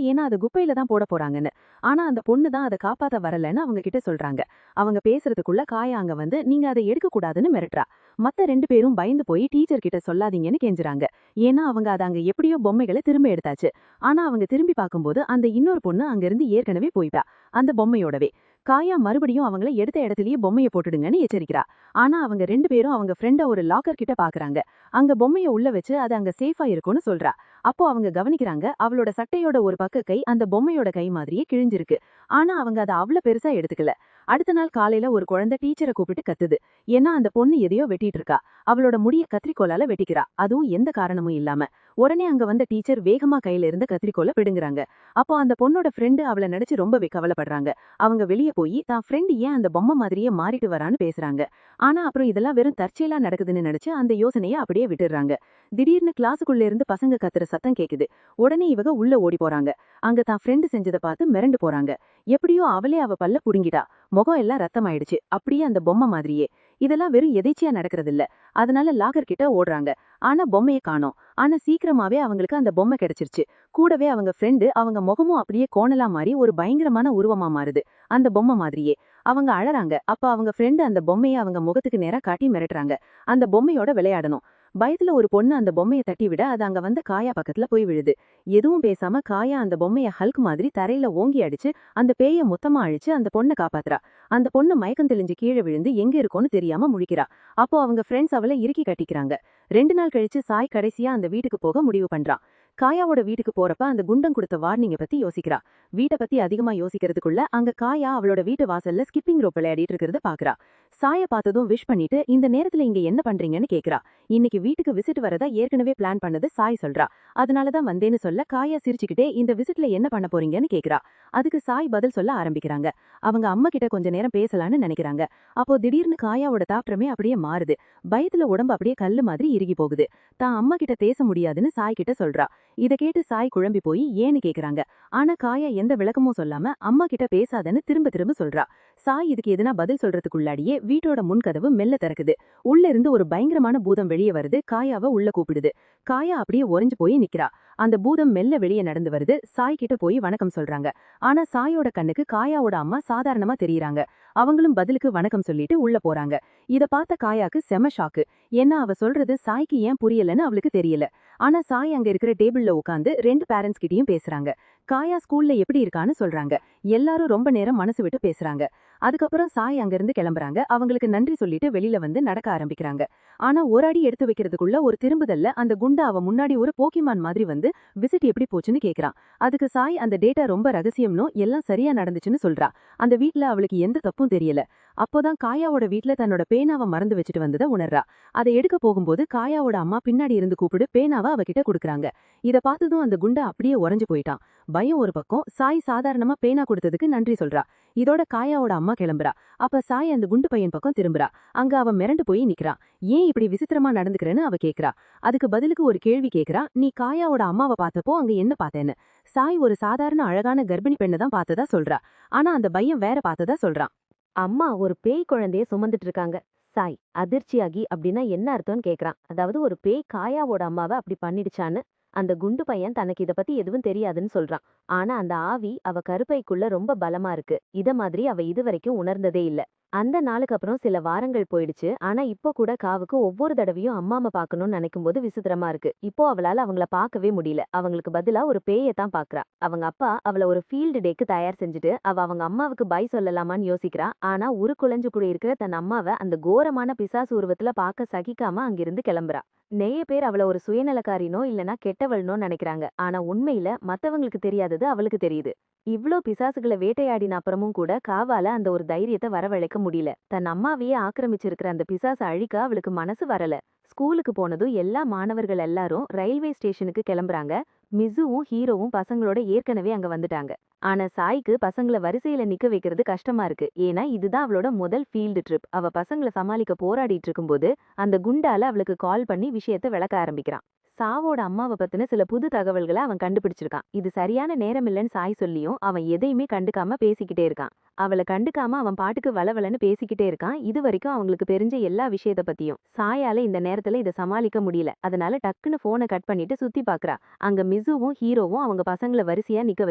ஏன்னா அது குப்பையில தான் போட போறாங்கன்னு. ஆனா அந்த பொண்ணு தான் அதை காப்பாத்த வரலன்னு அவங்க கிட்ட சொல்றாங்க. அவங்க பேசுறதுக்குள்ள காயா அங்க வந்து நீங்க அதை எடுக்க கூடாதுன்னு மிரட்டுறா. மத்த 2 பேரும் பயந்து போய் டீச்சர் கிட்ட சொல்லாதீங்கன்னு கெஞ்சுறாங்க. ஏன்னா அவங்க அதை அங்க எப்படியோ பொம்மைகளை திரும்ப எடுத்தாச்சு. ஆனா அவங்க திரும்பி பார்க்கும்போது அந்த இன்னொரு பொண்ணு அங்கிருந்து ஏற்கனவே போயிட்டா. அந்த பொம்மையோடவே. காயா மறுபடியும் அவங்கள எடுத்த இடத்துலயே பொம்மையை போட்டுடுங்கன்னு எச்சரிக்கிறா. ஆனா அவங்க 2 பேரும் அவங்க ஃப்ரெண்ட ஒரு லாக்கர் கிட்ட பாக்குறாங்க. அங்க பொம்மையை உள்ள வச்சு அது அங்க சேஃபா இருக்கும்னு சொல்றா. அப்போ அவங்க கவனிக்கிறாங்க அவளோட சட்டையோட ஒரு பக்க கை அந்த பொம்மையோட கை மாதிரியே கிழிஞ்சிருக்கு. ஆனா அவங்க அதை அவ்வளவு பெருசா எடுத்துக்கல. அடுத்த நாள் காலையில ஒரு குழந்தை டீச்சரை கூப்பிட்டு கத்துது. ஏன்னா அந்த பொண்ணு எதையோ வெட்டிட்டு இருக்கா. அவளோட முடிய கத்திரிக்கோலால வெட்டிக்கிறா. அதுவும் எந்த காரணமும் இல்லாம. உடனே அங்க வந்த டீச்சர் வேகமா கையில இருந்த கத்திரிக்கோலை பிடுங்குறாங்க. அப்போ அந்த பொண்ணோட ஃப்ரெண்டு அவளை நினைச்சு ரொம்பவே கவலைப்படுறாங்க. அவங்க வெளியே போய் தான் ஃப்ரெண்டு ஏன் அந்த பொம்மை மாதிரியே மாறிட்டு வரான்னு பேசுறாங்க. ஆனா அப்புறம் இதெல்லாம் வெறும் தற்செயலா நடக்குதுன்னு நினைச்சு அந்த யோசனையை அப்படியே விட்டுடுறாங்க. திடீர்னு கிளாஸுக்குள்ள இருந்து பசங்க கத்துற சத்தம் கேக்குது. உடனே இவங்க உள்ள ஓடி போறாங்க. அங்க தான் ஃப்ரெண்டு செஞ்சதை பார்த்து மிரண்டு போறாங்க. எப்படியோ அவளே அவ பல்ல புடுங்கிட்டா. முகம் எல்லாம் ரத்தமாயிடுச்சு. அப்படியே அந்த பொம்மை மாதிரியே. இதெல்லாம் வெறும் எதேச்சியா நடக்கிறது இல்ல. அதனால லாகர் கிட்ட ஓடுறாங்க. ஆனா பொம்மையை காணோம். ஆனா சீக்கிரமாவே அவங்களுக்கு அந்த பொம்மை கிடைச்சிருச்சு. கூடவே அவங்க ஃப்ரெண்டு அவங்க முகமும் அப்படியே கோணலா மாறி ஒரு பயங்கரமான உருவமா மாறுது. அந்த பொம்மை மாதிரியே. அவங்க அழறாங்க. அப்ப அவங்க ஃப்ரெண்டு அந்த பொம்மையை அவங்க முகத்துக்கு நேரா காட்டி மிரட்டுறாங்க. அந்த பொம்மையோட விளையாடணும். பயத்துல ஒரு பொண்ணு அந்த பொம்மையை தட்டி விட அது அங்க வந்த காயா பக்கத்துல போய் விழுது. எதுவும் பேசாம காயா அந்த பொம்மையை ஹல்க் மாதிரி தரையில ஓங்கி அடிச்சு அந்த பேய மொத்தமா அழிச்சு அந்த பொண்ணை காப்பாத்துறா. அந்த பொண்ணு மயக்கம் தெளிஞ்சு கீழே விழுந்து எங்க இருக்கோன்னு தெரியாம முழிக்கிறா. அப்போ அவங்க ஃப்ரெண்ட்ஸ் அவளை இறுக்கி கட்டிக்கிறாங்க. 2 நாள் கழிச்சு சாய் கடைசியா அந்த வீட்டுக்கு போக முடிவு பண்றான். காயாவோட வீட்டுக்கு போறப்ப அந்த குண்டம் கொடுத்த வார்னிங்க பத்தி யோசிக்கிறா. வீட்டை பத்தி அதிகமா யோசிக்கிறதுக்குள்ள அங்க காயா அவளோட வீட்டு வாசல்ல ஸ்கிப்பிங் ரோப் விளையாடிட்டு இருக்கிறத பாக்குறா. சாய பார்த்ததும் விஷ் பண்ணிட்டு இந்த நேரத்துல இங்க என்ன பண்றீங்கன்னு கேக்குறா. இன்னைக்கு வீட்டுக்கு விசிட் வரதா ஏற்கனவே பிளான் பண்ணது சாய் சொல்றா. அதனாலதான் வந்தேன்னு சொல்ல காயா சிரிச்சுக்கிட்டே இந்த விசிட்ல என்ன பண்ண போறீங்கன்னு கேக்குறா. அதுக்கு சாய் பதில் சொல்ல ஆரம்பிக்கிறாங்க. அவங்க அம்மா கிட்ட கொஞ்ச நேரம் பேசலான்னு நினைக்கிறாங்க. அப்போ திடீர்னு காயாவோட தாற்றமே அப்படியே மாறுது. பயத்துல உடம்பு அப்படியே கல்லு மாதிரி இறுகி போகுது. தான் அம்மா கிட்ட பேச முடியாதுன்னு சாய் கிட்ட சொல்றா. இத கேட்டு சாய் குழம்பி போய் ஏன்னு கேக்குறாங்க. ஆனா காயா எந்த விளக்கமும் சொல்லாம அம்மா கிட்ட பேசாதன்னு திரும்ப திரும்ப சொல்றா. சாய் இதுக்கு எதுனா பதில் சொல்றதுக்குள்ளாடியே வீட்டோட முன்கதவு மெல்ல திறக்குது. உள்ள இருந்து ஒரு பயங்கரமான பூதம் வெளியே வருது. காயாவை உள்ள கூப்பிடுது. காயா அப்படியே உறைஞ்சு போய் நிக்கிறா. அந்த பூதம் மெல்ல வெளியே நடந்து வருது. சாய் கிட்ட போய் வணக்கம் சொல்றாங்க. ஆனா சாயோட கண்ணுக்கு காயாவோட அம்மா சாதாரணமா தெரியறாங்க. அவங்களும் பதிலுக்கு வணக்கம் சொல்லிட்டு உள்ள போறாங்க. இத பார்த்த காயாக்கு செம ஷாக்கு. ஏன்னா அவ சொல்றது சாய்க்கு ஏன் புரியலன்னு அவளுக்கு தெரியல. ஆனா சாய் அங்க இருக்கிற டேபிள்ல உட்காந்து 2 பேரண்ட்ஸ் கிட்டயும் பேசுறாங்க. காயா ஸ்கூல்ல எப்படி இருக்கான்னு சொல்றாங்க. எல்லாரும் ரொம்ப நேரம் மனசு விட்டு பேசுறாங்க. அதுக்கப்புறம் சாய் அங்கிருந்து கிளம்புறாங்க. அவங்களுக்கு நன்றி சொல்லிட்டு வெளியில வந்து நடக்க ஆரம்பிக்கிறாங்க. ஆனா ஒரு அடி எடுத்து வைக்கிறதுக்குள்ள ஒரு திரும்புதல்ல அந்த குண்டா அவ முன்னாடி ஒரு போக்கிமான் மாதிரி வந்து விசிட் எப்படி போச்சுன்னு கேக்குறான். அதுக்கு சாய் அந்த டேட்டா ரொம்ப ரகசியம்னு எல்லாம் சரியா நடந்துச்சுன்னு சொல்றா. அந்த வீட்ல அவளுக்கு எந்த தப்பும் தெரியல. அப்போதான் காயாவோட வீட்ல தன்னோட பேனாவை மறந்து வச்சுட்டு வந்ததை உணர்றா. அதை எடுக்க போகும்போது காயாவோட அம்மா பின்னாடி இருந்து கூப்பிடு பேனாவை அவகிட்ட கொடுக்குறாங்க. இத பார்த்ததும் அந்த குண்டா அப்படியே உறைஞ்சு போயிட்டான். பயம் ஒரு பக்கம், சாய் சாதாரணமா பேனா கொடுத்ததுக்கு நன்றி சொல்றா. இதோட காயாவோட அம்மா கிளம்புறா. அப்ப சாய் அந்த குண்டு பையன் பக்கம் திரும்புறா. அங்க அவன் மிரண்டு போய் நிக்கிறான். ஏன் இப்படி விசித்திரமா நடந்துக்கிறேன்னு அவ கேக்குறா. அதுக்கு பதிலுக்கு ஒரு கேள்வி கேக்குறா. நீ காயாவோட அம்மாவை பார்த்தப்போ அங்க என்ன பார்த்தேன்னு. சாய் ஒரு சாதாரண அழகான கர்ப்பிணி பெண்ணை தான் பார்த்ததா சொல்றா. ஆனா அந்த பையன் வேற பார்த்ததா சொல்றான். அம்மா ஒரு பேய் குழந்தைய சுமந்துட்டு இருக்காங்க. சாய் அதிர்ச்சியாகி அப்படின்னா என்ன அர்த்தம்னு கேக்குறான். அதாவது ஒரு பேய் காயாவோட அம்மாவை அப்படி பண்ணிடுச்சான்னு. அந்த குண்டு பையன் தனக்கு இத பத்தி எதுவும் தெரியாதுன்னு சொல்றான். ஆனா அந்த ஆவி அவ கருப்பைக்குள்ள ரொம்ப பலமா இருக்கு. இத மாதிரி அவ இதுவரைக்கும் உணர்ந்ததே இல்ல. அந்த நாளுக்கு அப்புறம் சில வாரங்கள் போயிடுச்சு. ஆனா இப்போ கூட காவுக்கு ஒவ்வொரு தடவையும் அம்மாம பாக்கணும்னு நினைக்கும் போது விசித்திரமா இருக்கு. இப்போ அவளால அவங்கள பார்க்கவே முடியல. அவங்களுக்கு பதிலா ஒரு பேயை தான் பாக்குறா. அவங்க அப்பா அவள ஒரு ஃபீல்டு டேக்கு தயார் செஞ்சுட்டு அவங்க அம்மாவுக்கு பை சொல்லலாமான்னு யோசிக்கிறா. ஆனா உருக்குலைஞ்சு கூட இருக்கிற தன் அம்மாவை அந்த கோரமான பிசாசு உருவத்துல பார்க்க சகிக்காம அங்கிருந்து கிளம்புறா. நிறைய பேர் அவள ஒரு சுயநலக்காரினோ இல்லனா கெட்டவள்னோ நினைக்கிறாங்க. ஆனா உண்மையில மத்தவங்களுக்கு தெரியாதது அவளுக்கு தெரியுது. இவ்ளோ பிசாசுகளை வேட்டையாடின அப்புறமும் கூட காவால அந்த ஒரு தைரியத்தை வரவழைக்க முடியல. தன் அம்மாவையே ஆக்கிரமிச்சிருக்கிற அந்த பிசாசை அழிக்க அவளுக்கு மனசு வரல. ஸ்கூலுக்கு போனதும் எல்லா மாணவர்கள் எல்லாரும் ரயில்வே ஸ்டேஷனுக்கு கிளம்புறாங்க. மிசுவும் ஹீரோவும் பசங்களோட ஏற்கனவே அங்க வந்துட்டாங்க. ஆனா சாய்க்கு பசங்கள வரிசையில நிக்க வைக்கிறது கஷ்டமா இருக்கு. ஏன்னா இதுதான் அவளோட முதல் ஃபீல்டு ட்ரிப். அவ பசங்கள சமாளிக்க போராடிட்டு இருக்கும்போது அந்த குண்டால அவளுக்கு கால் பண்ணி விஷயத்த விளக்க ஆரம்பிக்கிறான். சாவோட அம்மாவை பத்தின சில புது தகவல்களை அவன் கண்டுபிடிச்சிருக்கான். இது சரியான நேரம் இல்லைன்னு சாய் சொல்லியும் அவன் எதையுமே கண்டுக்காம பேசிக்கிட்டே இருக்கான். அவளை கண்டுக்காம அவன் பாட்டுக்கு வளவலன்னு பேசிக்கிட்டே இருக்கான். இது வரைக்கும் அவங்களுக்கு தெரிஞ்ச எல்லா விஷயத்த பத்தியும். சாயால இந்த நேரத்துல இதை சமாளிக்க முடியல. அதனால டக்குன்னு போனை கட் பண்ணிட்டு சுத்தி பாக்குறா. அங்க மிசுவும் ஹீரோவும் அவங்க பசங்களை வரிசையா நிக்க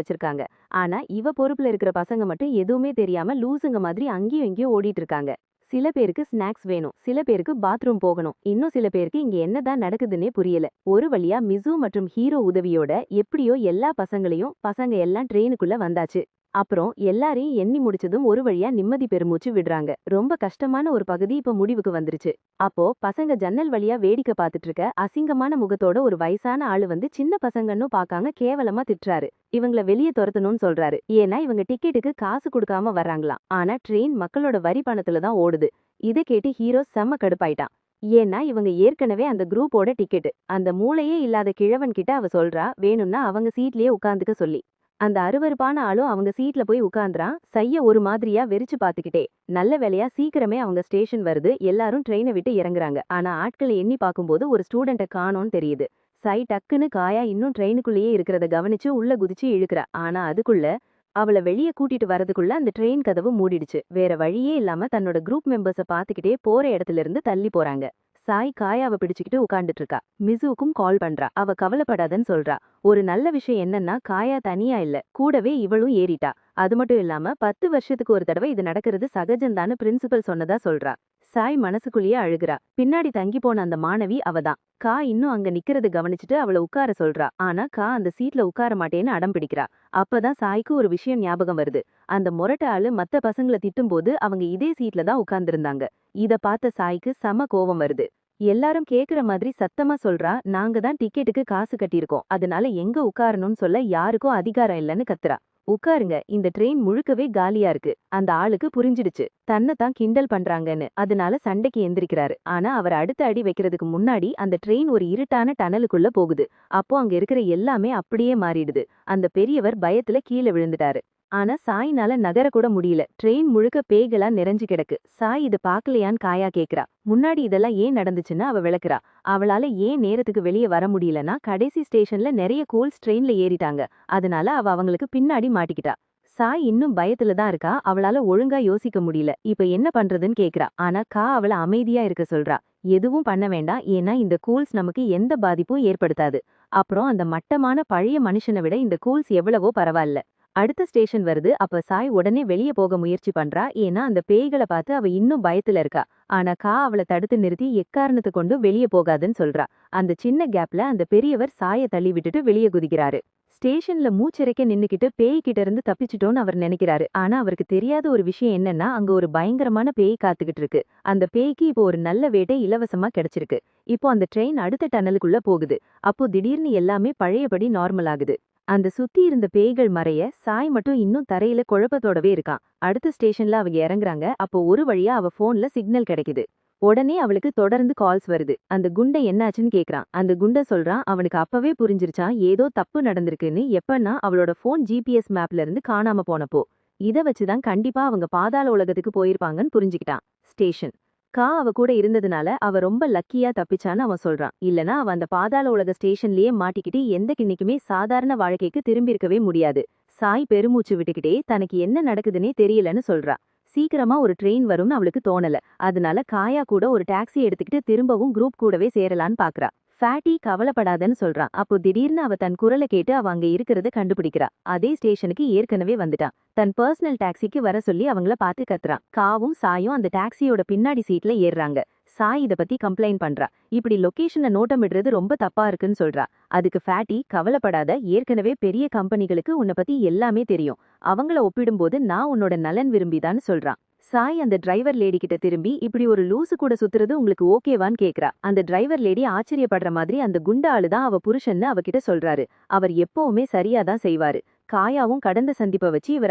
வச்சிருக்காங்க. ஆனா இவ பொறுப்புல இருக்கிற பசங்க மட்டும் எதுவுமே தெரியாம லூசுங்க மாதிரி அங்கேயும் இங்கேயும் ஓடிட்டு இருக்காங்க. சில பேருக்கு ஸ்நாக்ஸ் வேணும், சில பேருக்கு பாத்ரூம் போகணும், இன்னும் சில பேருக்கு இங்க என்னதான் நடக்குதுன்னே புரியல. ஒரு வழியா மிசு மற்றும் ஹீரோ உதவியோட எப்படியோ எல்லா பசங்க எல்லாம் ட்ரெயினுக்குள்ள வந்தாச்சு. அப்புறம் எல்லாரையும் எண்ணி முடிச்சதும் ஒரு வழியா நிம்மதி பெருமூச்சு விடுறாங்க. ரொம்ப கஷ்டமான ஒரு பகுதி இப்ப முடிவுக்கு வந்துருச்சு. அப்போ பசங்க ஜன்னல் வழியா வேடிக்கை பார்த்துட்டு இருக்க அசிங்கமான முகத்தோட ஒரு வயசான ஆளு வந்து சின்ன பசங்கன்னு பாக்காங்க கேவலமா திட்டுறாரு. இவங்கள வெளியே துரத்தணும்னு சொல்றாரு. ஏன்னா இவங்க டிக்கெட்டுக்கு காசு கொடுக்காம வர்றாங்களாம். ஆனா ட்ரெயின் மக்களோட வரி பணத்துல தான் ஓடுது. இதை கேட்டு ஹீரோ செம்ம கடுப்பாயிட்டான். ஏன்னா இவங்க ஏற்கனவே அந்த குரூப்போட டிக்கெட்டு. அந்த மூளையே இல்லாத கிழவன் கிட்ட அவ சொல்றா வேணும்னா அவங்க சீட்லயே உட்காந்துக்க சொல்லி. அந்த அருவருப்பான ஆளும் அவங்க சீட்ல போய் உட்கார்ந்துறான். சைய ஒரு மாதிரியா வெறிச்சு பாத்துக்கிட்டே. நல்ல வேளையா சீக்கிரமே அவங்க ஸ்டேஷன் வருது. எல்லாரும் ட்ரெயினை விட்டு இறங்குறாங்க. ஆனா ஆட்களை எண்ணி பார்க்கும்போது ஒரு ஸ்டூடெண்ட்டை காணோன்னு தெரியுது. சை டக்குன்னு காயா இன்னும் ட்ரெயினுக்குள்ளேயே இருக்கிறத கவனிச்சு உள்ள குதிச்சு இழுக்கிறா. ஆனா அதுக்குள்ள அவளை வெளியே கூட்டிட்டு வரதுக்குள்ள அந்த ட்ரெயின் கதவு மூடிடுச்சு. வேற வழியே இல்லாம தன்னோட குரூப் மெம்பர்ஸை பாத்துக்கிட்டே போற இடத்துல இருந்து தள்ளி போறாங்க. சாய் காயாவை பிடிச்சுக்கிட்டு உட்கார்ந்துட்டு இருக்கா. மிசுவுக்கும் கால் பண்றா. அவ கவலைப்படாதன்னு சொல்றா. ஒரு நல்ல விஷயம் என்னன்னா காயா தனியா இல்ல, கூடவே இவளும் ஏறிட்டா. அது மட்டும் இல்லாம 10 வருஷத்துக்கு ஒரு தடவை இது நடக்கிறது சகஜம்தான்னு பிரின்சிபல் சொன்னதா சொல்றா. சாய் மனசுக்குள்ளேயே அழுகிறா. பின்னாடி தங்கி போன அந்த மாணவி அவதான். கா இன்னும் அங்க நிக்கிறத கவனிச்சுட்டு அவளை உட்கார சொல்றா. ஆனா கா அந்த சீட்ல உட்கார மாட்டேன்னு அடம் பிடிக்கிறா. அப்பதான் சாய்க்கு ஒரு விஷயம் ஞாபகம் வருது. அந்த முரட்ட ஆளு மத்த பசங்களை திட்டும் போது அவங்க இதே சீட்ல தான் உட்கார்ந்திருந்தாங்க. இத பார்த்த சாய்க்கு செம கோவம் வருது. எல்லாரும் கேக்குற மாதிரி சத்தமா சொல்றா, நாங்க தான் டிக்கெட்டுக்கு காசு கட்டியிருக்கோம், அதனால எங்க உட்காரணும்னு சொல்ல யாருக்கும் அதிகாரம் இல்லைன்னு கத்துறா. உட்காருங்க, இந்த ட்ரெயின் முழுக்கவே காலியா இருக்கு. அந்த ஆளுக்கு புரிஞ்சிடுச்சு தன்னைத்தான் கிண்டல் பண்றாங்கன்னு, அதனால சண்டைக்கு எந்திரிக்கிறாரு. ஆனா அவர் அடுத்த அடி வைக்கிறதுக்கு முன்னாடி அந்த ட்ரெயின் ஒரு இருட்டான டனலுக்குள்ள போகுது. அப்போ அங்க இருக்கிற எல்லாமே அப்படியே மாறிடுது. அந்த பெரியவர் பயத்துல கீழே விழுந்துட்டாரு. ஆனா சாய்னால நகர கூட முடியல. ட்ரெயின் முழுக்க பேய்களா நிறைஞ்சு கிடக்கு. சாய் இது பாக்கலையான்னு காயா கேக்குறா. முன்னாடி இதெல்லாம் ஏன் நடந்துச்சுன்னு அவ விளக்குறா. அவளால ஏன் நேரத்துக்கு வெளியே வர முடியலன்னா, கடைசி ஸ்டேஷன்ல நிறைய கூல்ஸ் ட்ரெயின்ல ஏறிட்டாங்க. அதனால அவ அவங்களுக்கு பின்னாடி மாட்டிக்கிட்டா. சாய் இன்னும் பயத்துல தான் இருக்கா. அவளால ஒழுங்கா யோசிக்க முடியல. இப்ப என்ன பண்றதுன்னு கேக்குறா. ஆனா அவள அமைதியா இருக்க சொல்றா. எதுவும் பண்ண வேண்டாம், ஏன்னா இந்த கூல்ஸ் நமக்கு எந்த பாதிப்பும் ஏற்படுத்தாது. அப்புறம் அந்த மட்டமான பழைய மனுஷனை விட இந்த கூல்ஸ் எவ்வளவோ பரவாயில்ல. அடுத்த ஸ்டேஷன் வருது. அப்ப சாய் உடனே வெளியே போக முயற்சி பண்றா. ஏன்னா அந்த பேய்களை பார்த்து அவ இன்னும் பயத்துல இருக்கா. ஆனா அவளை தடுத்து நிறுத்தி எக்காரணத்தை கொண்டு வெளியே போகாதுன்னு சொல்றா. அந்த சின்ன கேப்ல அந்த பெரியவர் சாயை தள்ளி விட்டுட்டு வெளியே குதிக்கிறாரு. ஸ்டேஷன்ல மூச்சிறைக்க நின்னுக்கிட்டு பேய்கிட்ட இருந்து தப்பிச்சிட்டோன்னு அவர் நினைக்கிறாரு. ஆனா அவருக்கு தெரியாத ஒரு விஷயம் என்னன்னா, அங்க ஒரு பயங்கரமான பேய் காத்துக்கிட்டு இருக்கு. அந்த பேய்க்கு இப்போ ஒரு நல்ல வேட்டை இலவசமா கிடைச்சிருக்கு. இப்போ அந்த ட்ரெயின் அடுத்த டனலுக்குள்ள போகுது. அப்போ திடீர்னு எல்லாமே பழையபடி நார்மல் ஆகுது. அந்த சுத்தி இருந்த பேய்கள் மறைய சாய் மட்டும் இன்னும் தரையில குழப்பத்தோடவே இருக்கான். அடுத்த ஸ்டேஷன்ல அவங்க இறங்குறாங்க. அப்போ ஒரு வழியா அவ போன்ல சிக்னல் கிடைக்குது. உடனே அவளுக்கு தொடர்ந்து கால்ஸ் வருது. அந்த குண்டை என்னாச்சுன்னு கேக்குறான். அந்த குண்டை சொல்றான் அவனுக்கு அப்பவே புரிஞ்சிருச்சான் ஏதோ தப்பு நடந்திருக்குன்னு. எப்பன்னா அவளோட போன் ஜிபிஎஸ் மேப்ல இருந்து காணாம போனப்போ. இத வச்சுதான் கண்டிப்பா அவங்க பாதாள உலகத்துக்கு போயிருப்பாங்கன்னு புரிஞ்சுக்கிட்டான். ஸ்டேஷன் அவ கூட இருந்ததுனால அவ ரொம்ப லக்கியா தப்பிச்சான்னு அவன் சொல்றான். இல்லனா அவ அந்த பாதாள உலக ஸ்டேஷன்லயே மாட்டிக்கிட்டு எந்த கிண்ணிக்குமே சாதாரண வாழ்க்கைக்கு திரும்பியிருக்கவே முடியாது. சாய் பெருமூச்சு விட்டுக்கிட்டே தனக்கு என்ன நடக்குதுன்னே தெரியலன்னு சொல்றா. சீக்கிரமா ஒரு ட்ரெயின் வரும்னு அவளுக்கு தோணல. அதனால காயா கூட ஒரு டாக்ஸி எடுத்துக்கிட்டு திரும்பவும் குரூப் கூடவே சேரலான்னு பாக்குறா. ஃபேட்டி கவலைப்படாதன்னு சொல்றான். அப்போ திடீர்னு அவ தன் குரலை கேட்டு அவ அங்க இருக்கிறத கண்டுபிடிக்கிறா. அதே ஸ்டேஷனுக்கு ஏற்கனவே வந்துட்டான். தன் பர்சனல் டாக்ஸிக்கு வர சொல்லி அவங்கள பார்த்து கத்துறான். காவும் சாயும் அந்த டாக்ஸியோட பின்னாடி சீட்ல ஏறுறாங்க. சாய் இத பத்தி கம்ப்ளைண்ட் பண்றா. இப்படி லொகேஷனை நோட்டமிடுறது ரொம்ப தப்பா இருக்குன்னு சொல்றா. அதுக்கு ஃபேட்டி கவலைப்படாத, ஏற்கனவே பெரிய கம்பெனிகளுக்கு உன்னை பத்தி எல்லாமே தெரியும். அவங்கள ஒப்பிடும்போது நான் உன்னோட நலன் விரும்பிதான்னு சொல்றான். சாய் அந்த டிரைவர் லேடி கிட்ட திரும்பி இப்படி ஒரு லூசு கூட சுத்துறது உங்களுக்கு ஓகேவான்னு கேக்குறா. அந்த டிரைவர் லேடி ஆச்சரியப்படுற மாதிரி அந்த குண்ட ஆளுதான் அவ புருஷன்னு அவகிட்ட சொல்றாரு. அவர் எப்பவுமே சரியாதான் செய்வாரு. காயாவும் கடந்த சந்திப்பை வச்சு இவர்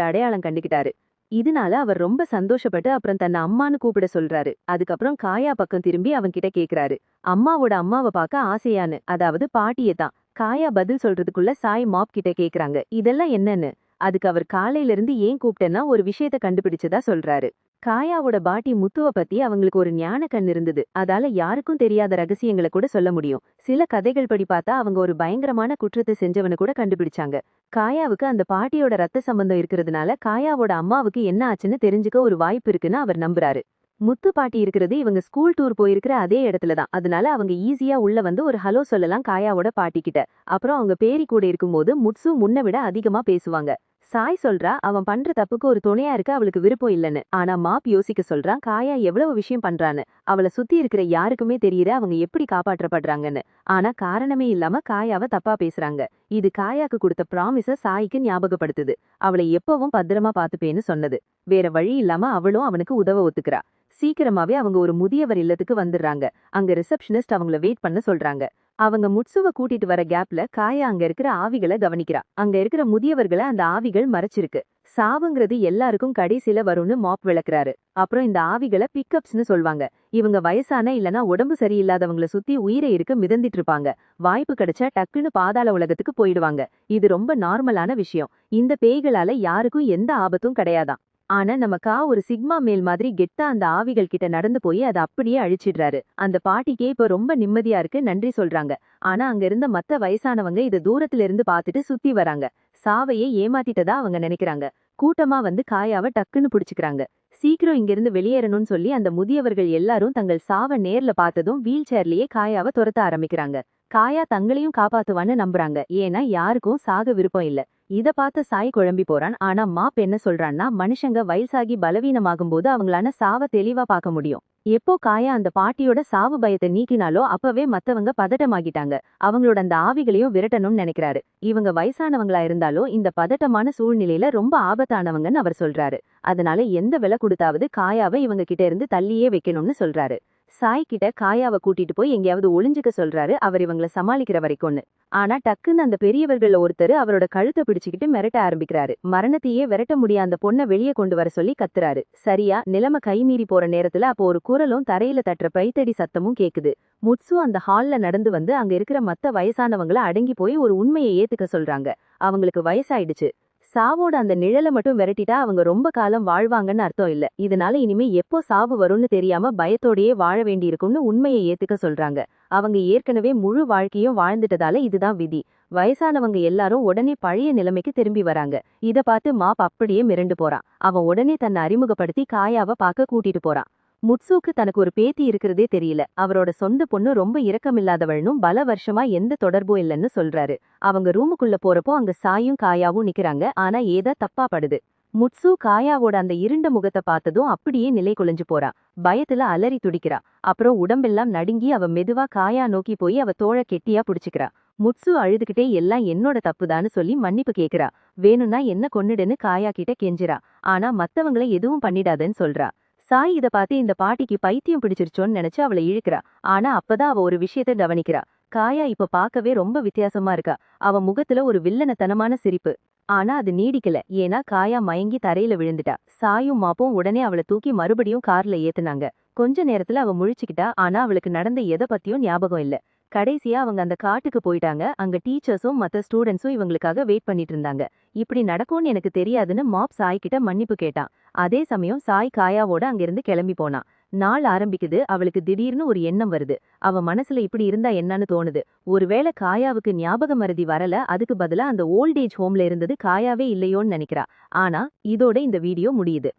அடையாளம் கண்டுகிட்டாரு. இதனால அவர் ரொம்ப சந்தோஷப்பட்டு அப்புறம் தன்னை அம்மான்னு கூப்பிட சொல்றாரு. அதுக்கப்புறம் காயா பக்கம் திரும்பி அவன்கிட்ட கேக்குறாரு, அம்மாவோட அம்மாவை பார்க்க ஆசையான்னு, அதாவது பாட்டியத்தான். காயா பதில் சொல்றதுக்குள்ள சாய் மாப் கிட்ட கேக்குறாங்க இதெல்லாம் என்னன்னு. அதுக்கு அவர் காலையில இருந்து ஏன் கூப்பிட்டேன்னா ஒரு விஷயத்த கண்டுபிடிச்சதா சொல்றாரு. காயாவோட பாட்டி முத்துவ பத்தி அவங்களுக்கு ஒரு ஞான கண் இருந்தது. அதால யாருக்கும் தெரியாத ரகசியங்களை கூட சொல்ல முடியும். சில கதைகள் படி பார்த்தா அவங்க ஒரு பயங்கரமான குற்றத்தை செஞ்சவனை கூட கண்டுபிடிச்சாங்க. காயாவுக்கு அந்த பாட்டியோட ரத்த சம்பந்தம் இருக்கிறதுனால காயாவோட அம்மாவுக்கு என்ன ஆச்சுன்னு தெரிஞ்சுக்க ஒரு வாய்ப்பு இருக்குன்னு அவர் நம்புறாரு. முத்து பாட்டி இருக்கிறது இவங்க ஸ்கூல் டூர் போயிருக்கிற அதே இடத்துலதான். அதனால அவங்க ஈஸியா உள்ள வந்து ஒரு ஹலோ சொல்லலாம் காயாவோட பாட்டி கிட்ட. அப்புறம் அவங்க பேரி கூட இருக்கும்போது முட்சு முன்ன விட அதிகமா பேசுவாங்க. சாய் சொல்றா அவன் பண்ற தப்புக்கு ஒரு துணையா இருக்க அவளுக்கு விருப்பம் இல்லைன்னு. ஆனா மாப் யோசிக்க சொல்றான் காயா எவ்வளவு விஷயம் பண்றான்னு. அவளை சுத்தி இருக்கிற யாருக்குமே தெரியற அவங்க எப்படி காப்பாற்றப்படுறாங்கன்னு. ஆனா காரணமே இல்லாம காயாவை தப்பா பேசுறாங்க. இது காயாக்கு கொடுத்த ப்ராமிஸ சாய்க்கு ஞாபகப்படுத்துது. அவளை எப்பவும் பத்திரமா பாத்துப்பேன்னு சொன்னது. வேற வழி இல்லாம அவளும் அவனுக்கு உதவ ஒத்துக்கிறா. சீக்கிரமாவே அவங்க ஒரு முதியவர் இல்லத்துக்கு வந்துடுறாங்க. அங்க ரிசப்ஷனிஸ்ட் அவங்கள வெயிட் பண்ண சொல்றாங்க. அவங்க முட்சுவ கூட்டிட்டு வர கேப்ல காயா அங்க இருக்கிற ஆவிகளை கவனிக்கிறா. அங்க இருக்கிற முதியவர்களை அந்த ஆவிகள் மறைச்சிருக்கு. சாவுங்கிறது எல்லாருக்கும் கடைசில வரும்னு மாப் விளக்குறாரு. அப்புறம் இந்த ஆவிகளை பிக்கப்ஸ்னு சொல்வாங்க. இவங்க வயசான இல்லனா உடம்பு சரியில்லாதவங்களை சுத்தி உயிரை இருக்க மிதந்திட்டு இருப்பாங்க. வாய்ப்பு கிடைச்சா டக்குன்னு பாதாள உலகத்துக்கு போயிடுவாங்க. இது ரொம்ப நார்மலான விஷயம். இந்த பேய்களால யாருக்கும் எந்த ஆபத்தும் கிடையாதாம். ஆனா நமக்கா ஒரு சிக்மா மேல் மாதிரி கெட்டா அந்த ஆவிகள் கிட்ட நடந்து போய் அதை அப்படியே அழிச்சிடுறாரு. அந்த பாட்டிக்கே இப்ப ரொம்ப நிம்மதியா இருக்கு, நன்றி சொல்றாங்க. ஆனா அங்க இருந்த மத்த வயசானவங்க இத தூரத்துல இருந்து பாத்துட்டு சுத்தி வராங்க. சாவையே ஏமாத்திட்டதா அவங்க நினைக்கிறாங்க. கூட்டமா வந்து காயாவை டக்குன்னு புடிச்சுக்கிறாங்க. சீக்கிரம் இங்கிருந்து வெளியேறணும்னு சொல்லி அந்த முதியவர்கள் எல்லாரும் தங்கள் சாவை நேர்ல பார்த்ததும் வீல் சேர்லயே காயாவை துரத்த ஆரம்பிக்கிறாங்க. காயா தங்களையும் காப்பாத்துவான்னு நம்புறாங்க. ஏன்னா யாருக்கும் சாக விருப்பம் இல்ல. இத பார்த்த சாய் குழம்பி போறான். ஆனா மாப் என்ன சொல்றான்னா, மனுஷங்க வயசாகி பலவீனமாகும் போது அவங்களான சாவ தெளிவா பார்க்க முடியும். எப்போ காயா அந்த பாட்டியோட சாவு பயத்தை நீக்கினாலோ அப்பவே மத்தவங்க பதட்டமாகிட்டாங்க. அவங்களோட அந்த ஆவிகளையும் விரட்டணும்னு நினைக்கிறாரு. இவங்க வயசானவங்களா இருந்தாலும் இந்த பதட்டமான சூழ்நிலையில ரொம்ப ஆபத்தானவங்கன்னு அவர் சொல்றாரு. அதனால எந்த விலை கொடுத்தாவது காயாவை இவங்க கிட்ட இருந்து தள்ளியே வைக்கணும்னு சொல்றாரு. சாய் கிட்ட காயாவை கூட்டிட்டு போய் எங்கேயாவது ஒளிஞ்சுக்க சொல்றாரு அவர் இவங்கள சமாளிக்கிற வரைக்கும்னு. ஆனா டக்குன்னு அந்த பெரியவர்கள்ல ஒருத்தர் அவரோட கழுத்தை பிடிச்சுக்கிட்டு மிரட்ட ஆரம்பிக்கிறாரு. மரணத்தையே விரட்ட முடியாத அந்த பொண்ணை வெளியே கொண்டு வர சொல்லி கத்துறாரு. சரியா நிலைமை கைமீறி போற நேரத்துல அப்போ ஒரு குரலும் தரையில தட்டுற பைத்தடி சத்தமும் கேக்குது. முட்சு அந்த ஹால்ல நடந்து வந்து அங்க இருக்கிற மத்த வயசானவங்கள அடங்கி போய் ஒரு உண்மையை ஏத்துக்க சொல்றாங்க. அவங்களுக்கு வயசாயிடுச்சு. சாவோட அந்த நிழலை மட்டும் விரட்டிட்டா அவங்க ரொம்ப காலம் வாழ்வாங்கன்னு அர்த்தம் இல்ல. இதனால இனிமே எப்போ சாவு வரும்னு தெரியாம பயத்தோடயே வாழ வேண்டியிருக்கும்னு உண்மையை ஏத்துக்க சொல்றாங்க. அவங்க ஏற்கனவே முழு வாழ்க்கையும் வாழ்ந்துட்டதால இதுதான் விதி. வயசானவங்க எல்லாரும் உடனே பழைய நிலைமைக்கு திரும்பி வராங்க. இத பார்த்து மாப் அப்படியே மிரண்டு போறான். அவன் உடனே தன்னை அறிமுகப்படுத்தி காயாவை பார்க்க கூட்டிட்டு போறான். முட்சுக்கு தனக்கு ஒரு பேத்தி இருக்கிறதே தெரியல. அவரோட சொந்த பொண்ணு ரொம்ப இரக்கமில்லாதவள்னும் பல வருஷமா எந்த தொடர்பும் இல்லைன்னு சொல்றாரு. அவங்க ரூமுக்குள்ள போறப்போ அங்க சாயும் காயாவும் நிக்கிறாங்க. ஆனா ஏதா தப்பா படுது. முட்சு காயாவோட அந்த இருண்ட முகத்தை பார்த்ததும் அப்படியே நிலை குலைஞ்சு போறா. பயத்துல அலறி துடிக்கிறா. அப்புறம் உடம்பெல்லாம் நடுங்கி அவ மெதுவா காயா நோக்கி போய் அவ தோள கெட்டியா புடிச்சுக்கிறா. முட்சு அழுதுகிட்டே எல்லாம் என்னோட தப்புதான்னு சொல்லி மன்னிப்பு கேக்குறா. வேணும்னா என்ன கொன்னுடுன்னு காயா கிட்ட கெஞ்சிரா. ஆனா மத்தவங்களை எதுவும் பண்ணிடாதன்னு சொல்றா. சாய் இத பார்த்து இந்த பாட்டிக்கு பைத்தியம் பிடிச்சிருச்சோன்னு நினைச்சு அவளை இழுக்கிறா. ஆனா அப்பதான் அவ ஒரு விஷயத்த கவனிக்கிறா. காயா இப்ப பார்க்கவே ரொம்ப வித்தியாசமா இருக்கா. அவ முகத்துல ஒரு வில்லனத்தனமான சிரிப்பு. ஆனா அது நீடிக்கல. ஏன்னா காயா மயங்கி தரையில விழுந்துட்டா. சாயும் மாப்பும் உடனே அவளை தூக்கி மறுபடியும் கார்ல ஏத்துனாங்க. கொஞ்ச நேரத்துல அவ முழிச்சுக்கிட்டா. ஆனா அவளுக்கு நடந்த எதை பத்தியும் ஞாபகம் இல்ல. கடைசியா அவங்க அந்த காட்டுக்கு போயிட்டாங்க. அங்க டீச்சர்ஸும் மத்த ஸ்டூடெண்ட்ஸும் இவங்களுக்காக வெயிட் பண்ணிட்டு இருந்தாங்க. இப்படி நடக்கும்னு எனக்கு தெரியாதுன்னு மாப் சாய் கிட்ட மன்னிப்பு கேட்டான். அதே சமயம் சாய் காயாவோட அங்கிருந்து கிளம்பி போனான். நாள் ஆரம்பிக்குது. அவளுக்கு திடீர்னு ஒரு எண்ணம் வருது. அவ மனசுல இப்படி இருந்தா என்னன்னு தோணுது. ஒருவேளை காயாவுக்கு ஞாபக மறதி வரல, அதுக்கு பதிலா அந்த ஓல்ட் ஏஜ் ஹோம்ல இருந்தது காயாவே இல்லையோன்னு நினைக்கிறா. ஆனா இதோட இந்த வீடியோ முடியுது.